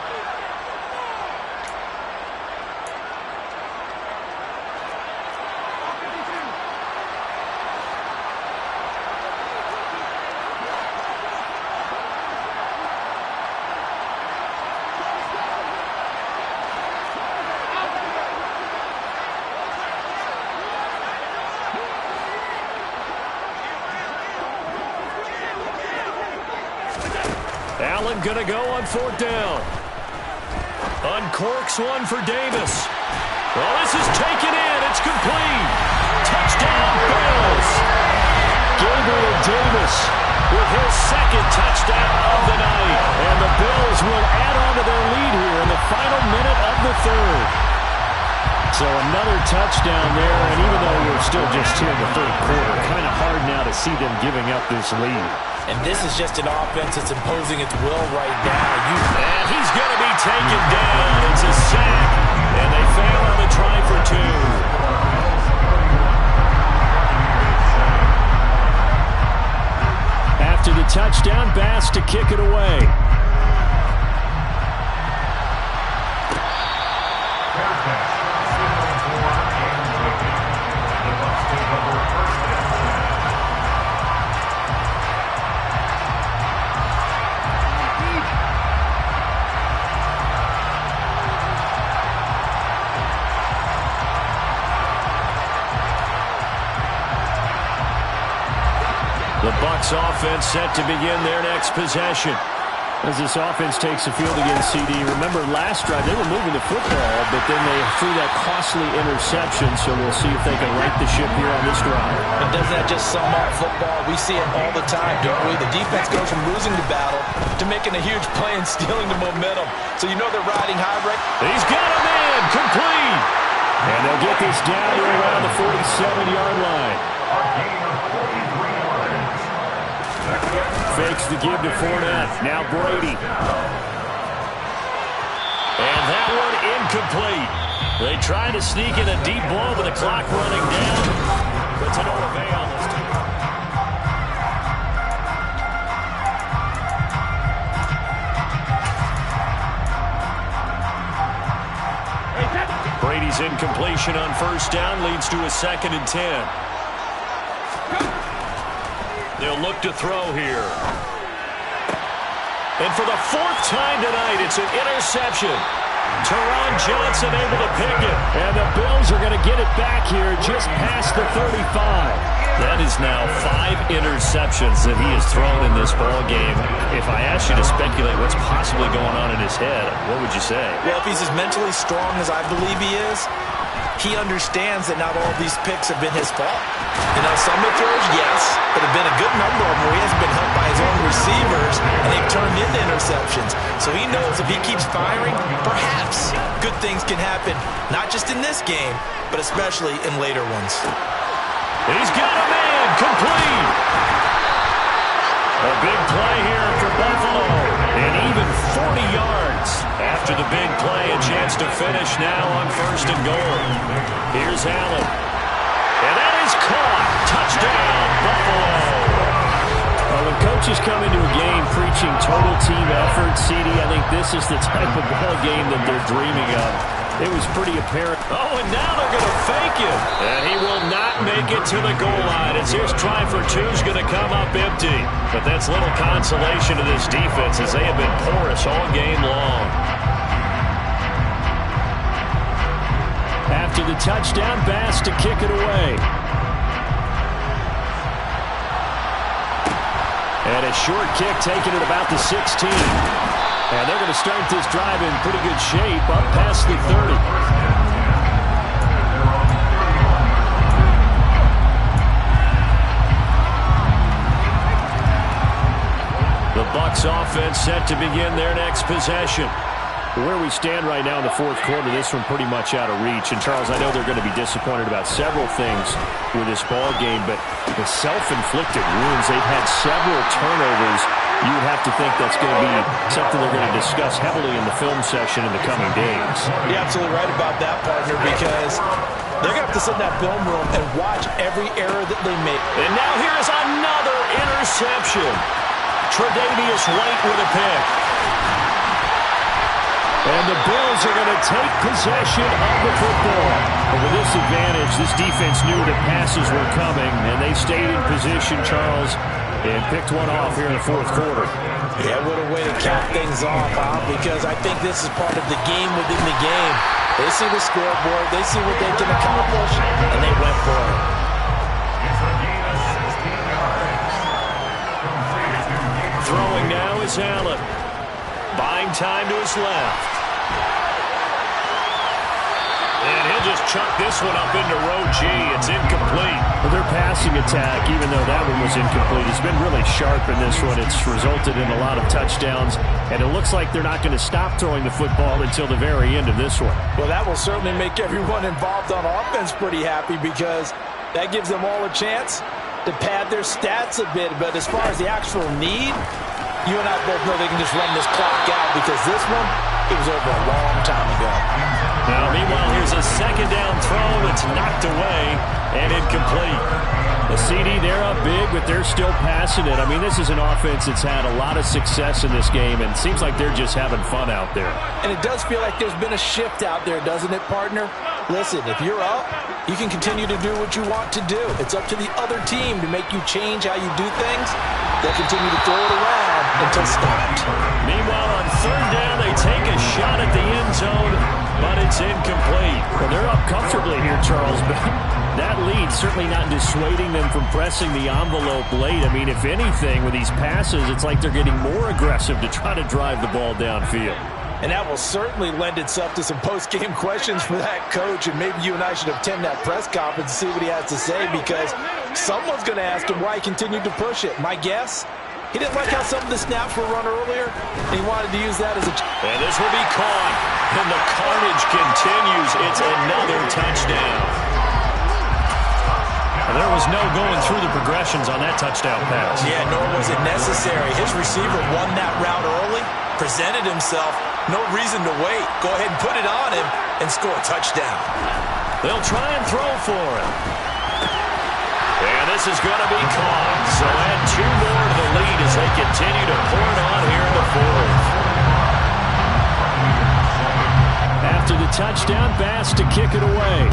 Allen going to go on 4th down. Uncorks one for Davis. Well, this is taken in. It's complete. Touchdown, Bills. Gabriel Davis with his 2nd touchdown of the night. And the Bills will add on to their lead here in the final minute of the 3rd. So another touchdown there, and even though we're still just here in the 3rd quarter, kind of hard now to see them giving up this lead. And this is just an offense that's imposing its will right now. And he's going to be taken down. It's a sack, and they fail on the try for 2. After the touchdown, Bass to kick it away. The Bucs offense set to begin their next possession. As this offense takes the field against CD, remember last drive they were moving the football, but then they threw that costly interception, so we'll see if they can right the ship here on this drive. And doesn't that just sum up football? We see it all the time, don't we? The defense goes from losing the battle to making a huge play and stealing the momentum. So you know they're riding high right. He's got a man, complete. And they'll get this down to around the 47-yard line. Fakes the give to Fournette. Now Brady. And that one incomplete. They try to sneak in a deep ball with the clock running down, but to no avail this time. Brady's incompletion on 1st down leads to a 2nd and 10. They'll look to throw here. And for the 4th time tonight, it's an interception. Teron Johnson able to pick it. And the Bills are going to get it back here just past the 35. That is now 5 interceptions that he has thrown in this ball game. If I asked you to speculate what's possibly going on in his head, what would you say? Well, if he's as mentally strong as I believe he is, he understands that not all these picks have been his fault. You know, some of the throws, yes, but have been a good number of them where he hasn't been helped by his own receivers, and they've turned into interceptions. So he knows if he keeps firing, perhaps good things can happen, not just in this game, but especially in later ones. He's got a man, complete. A big play here for Buffalo, and even 40 yards. After the big play, a chance to finish now on 1st and goal. Here's Allen. And that is caught. Touchdown, Buffalo. Well, when coaches come into a game preaching total team effort, CD, I think this is the type of ball game that they're dreaming of. It was pretty apparent. Oh, and now they're going to fake it. And he will not make it to the goal line as his try for 2 is going to come up empty. But that's little consolation to this defense as they have been porous all game long. After the touchdown, Bass to kick it away. And a short kick taken at about the 16. And they're going to start this drive in pretty good shape up past the 30. The Bucs offense set to begin their next possession. Where we stand right now in the fourth quarter, this one pretty much out of reach. And, Charles, I know they're going to be disappointed about several things with this ball game, but the self-inflicted wounds, they've had several turnovers. You would have to think that's going to be something they're going to discuss heavily in the film session in the coming days. You're absolutely right about that, partner, because they're going to have to sit in that film room and watch every error that they make. And now here is another interception. Tre'Davious White with a pick. And the Bills are going to take possession of the football. But with this advantage, this defense knew the passes were coming, and they stayed in position, Charles, and picked one off here in the fourth quarter. Yeah, what a way to cap things off, huh? Because I think this is part of the game within the game. They see the scoreboard, they see what they can accomplish, and they went for it. It's a gain of 16 yards. Throwing now is Allen. Buying time to his left. And he'll just chuck this one up into row G. It's incomplete. Well, their passing attack, even though that one was incomplete, has been really sharp in this one. It's resulted in a lot of touchdowns, and it looks like they're not going to stop throwing the football until the very end of this one. Well, that will certainly make everyone involved on offense pretty happy because that gives them all a chance to pad their stats a bit. But as far as the actual need, you and I both know they can just run this clock out because this one, it was over a long time ago. Now, meanwhile, here's a second down throw that's knocked away and incomplete. The CD, they're up big, but they're still passing it. I mean, this is an offense that's had a lot of success in this game, and it seems like they're just having fun out there. And it does feel like there's been a shift out there, doesn't it, partner? Listen, if you're up, you can continue to do what you want to do. It's up to the other team to make you change how you do things. They'll continue to throw it around until stopped. Meanwhile, on third down, they take a shot at the end zone, but it's incomplete. Well, they're up comfortably here, Charles, but that lead certainly not dissuading them from pressing the envelope late. I mean, if anything, with these passes, it's like they're getting more aggressive to try to drive the ball downfield. And that will certainly lend itself to some post-game questions for that coach, and maybe you and I should attend that press conference and see what he has to say, because someone's going to ask him why he continued to push it. My guess, he didn't like how some of the snaps were run earlier, and he wanted to use that as a... And this will be caught, and the carnage continues. It's another touchdown. And there was no going through the progressions on that touchdown pass. Yeah, nor was it necessary. His receiver won that route early, presented himself, no reason to wait. Go ahead and put it on him and score a touchdown. They'll try and throw for him. And this is going to be caught. So add two more to the lead as they continue to pour it on here in the fourth. After the touchdown, Bass to kick it away.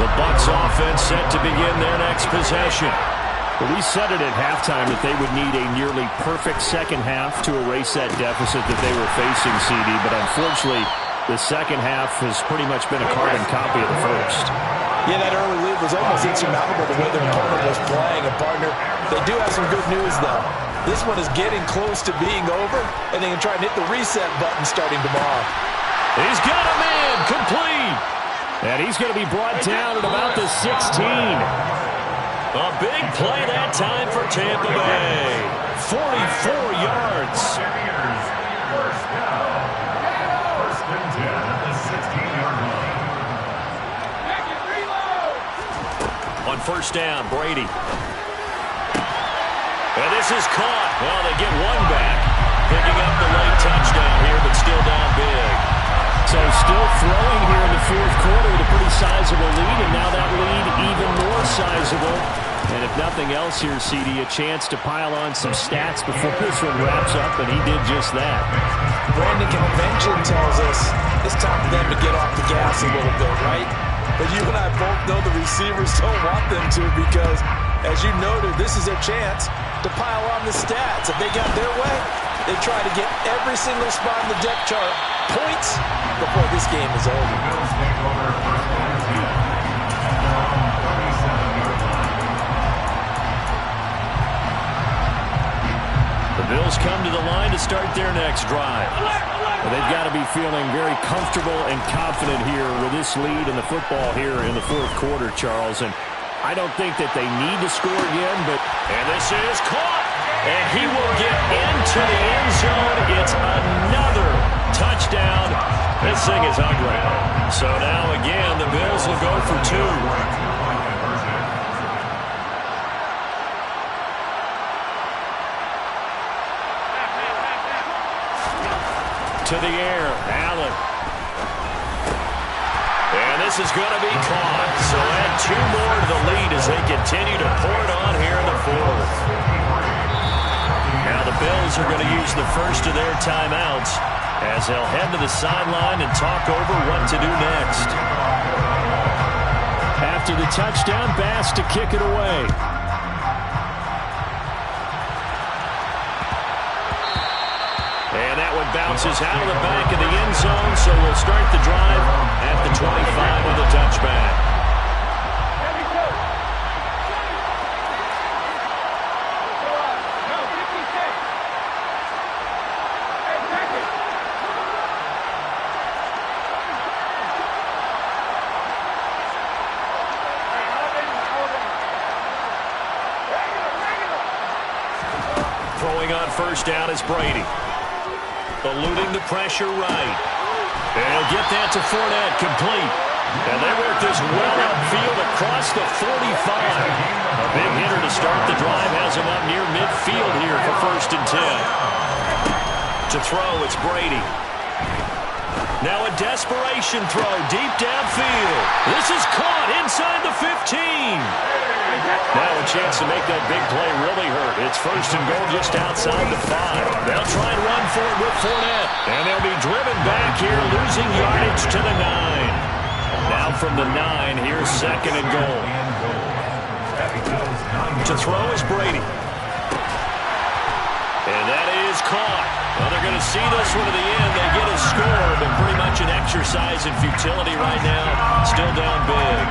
The Bucs offense set to begin their next possession. Well, we said it at halftime that they would need a nearly perfect second half to erase that deficit that they were facing, CD, but unfortunately, the second half has pretty much been a carbon copy of the first. Yeah, that early lead was almost insurmountable the way their opponent was playing. And, partner, they do have some good news, though. This one is getting close to being over, and they can try and hit the reset button starting tomorrow. He's got a man, complete. And he's going to be brought down at about the 16. A big play that time for Tampa Bay. 44 yards. First down. First and 10 at the 16-yard line. On first down, Brady. And this is caught. Well, they get one back. Picking up the late touchdown here, but still down big. So still throwing here in the fourth quarter with a pretty sizable lead, and now that lead even more sizable. And if nothing else here, CD, a chance to pile on some stats before this one wraps up, and he did just that. Brandon, convention tells us it's time for them to get off the gas a little bit, right? But you and I both know the receivers don't want them to, because, as you noted, this is their chance to pile on the stats. If they got their way, they try to get every single spot in the depth chart points before this game is over. The Bills come to the line to start their next drive. They've got to be feeling very comfortable and confident here with this lead in the football here in the fourth quarter, Charles. And I don't think that they need to score again, but... And this is caught. And he will get into the end zone. It's another touchdown. This thing is ugly. So now again, the Bills will go for two. To the air, Allen. And this is going to be caught. So add two more to the lead as they continue to pour it on here in the fourth. Now the Bills are going to use the first of their timeouts as they'll head to the sideline and talk over what to do next. After the touchdown, Bass to kick it away. And that one bounces out of the back of the end zone, so we'll start the drive at the 25 with a touchback. Throwing on first down is Brady. Eluding the pressure right. And he'll get that to Fournette, complete. And they work this well upfield across the 45. A big hitter to start the drive has him up near midfield here for 1st and 10. To throw, it's Brady. Now a desperation throw deep downfield. This is caught inside the 15. Now a chance to make that big play really hurt. It's 1st and goal just outside the 5. They'll try and run for it with Fournette. And they'll be driven back here, losing yardage to the 9. Now from the 9, here's 2nd and goal. To throw is Brady. And that is caught. Well, they're going to see this one to the end. They get a score, but pretty much an exercise in futility right now. Still down big.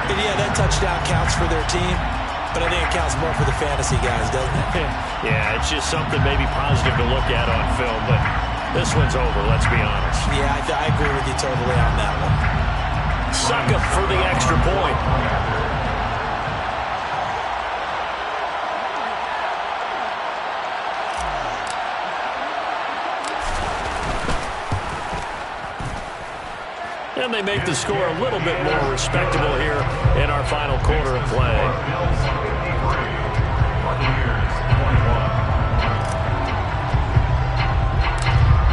And yeah, that touchdown counts for their team, but I think it counts more for the fantasy guys, doesn't it? Yeah, it's just something maybe positive to look at on film, but this one's over, let's be honest. Yeah, I agree with you totally on that one. Suckup for the extra point. And they make the score a little bit more respectable here in our final quarter of play.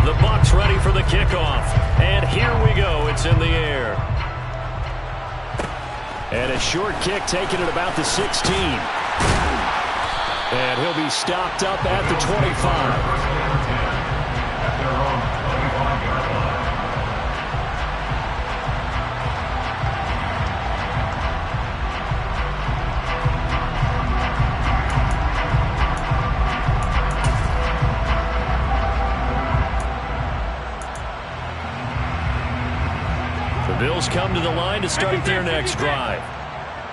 The Bucs ready for the kickoff. And here we go. It's in the air. And a short kick taken at about the 16. And he'll be stopped up at the 25. Bills come to the line to start their next drive.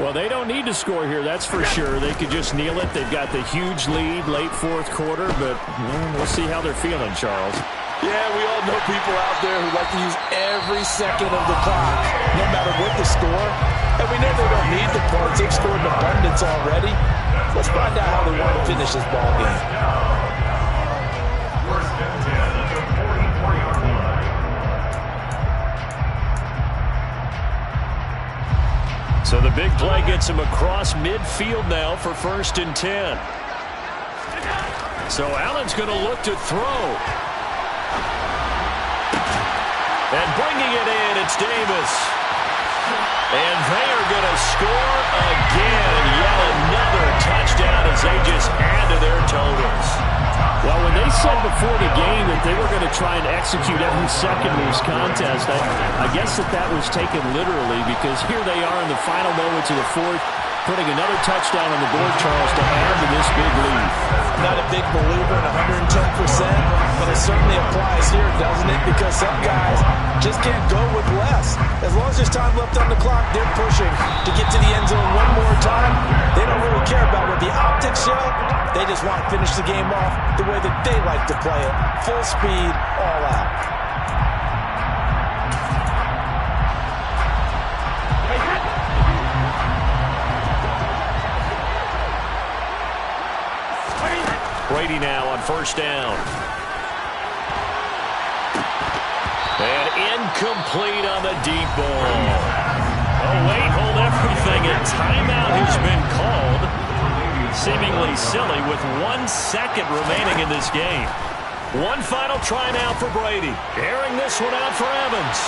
Well, they don't need to score here, that's for sure. They could just kneel it. They've got the huge lead late fourth quarter, but we'll see how they're feeling, Charles. Yeah, we all know people out there who like to use every second of the clock, no matter what the score. And we know they don't need the points. They've scored in abundance already. Let's find out how they want to finish this ball game. So the big play gets him across midfield now for 1st and 10. So Allen's going to look to throw. And bringing it in, it's Davis. And they are going to score again. Yet another touchdown as they just add to their totals. Well, when they said before the game that they were going to try and execute every second of this contest, I guess that was taken literally, because here they are in the final moments of the fourth, putting another touchdown on the board, Charles, to add to this big lead. Not a big believer in 110%, but it certainly applies here, doesn't it? Because some guys just can't go with less. As long as there's time left on the clock, they're pushing to get to the end zone one more time. They don't really care about what the optics show. They just want to finish the game off the way that they like to play it. Full speed, all out. Brady now on first down. And incomplete on the deep ball. Oh, wait, hold everything. A timeout has been called. Seemingly silly with 1 second remaining in this game. One final try now for Brady. Airing this one out for Evans.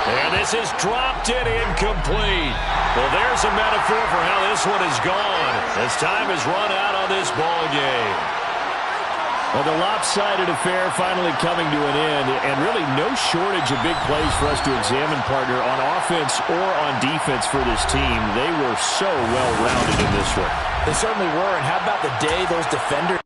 And this is dropped in incomplete. Well, there's a metaphor for how this one is gone. As time has run out on this ball game. Well, the lopsided affair finally coming to an end, and really no shortage of big plays for us to examine, partner, on offense or on defense for this team. They were so well-rounded in this one. They certainly were, and how about the day those defenders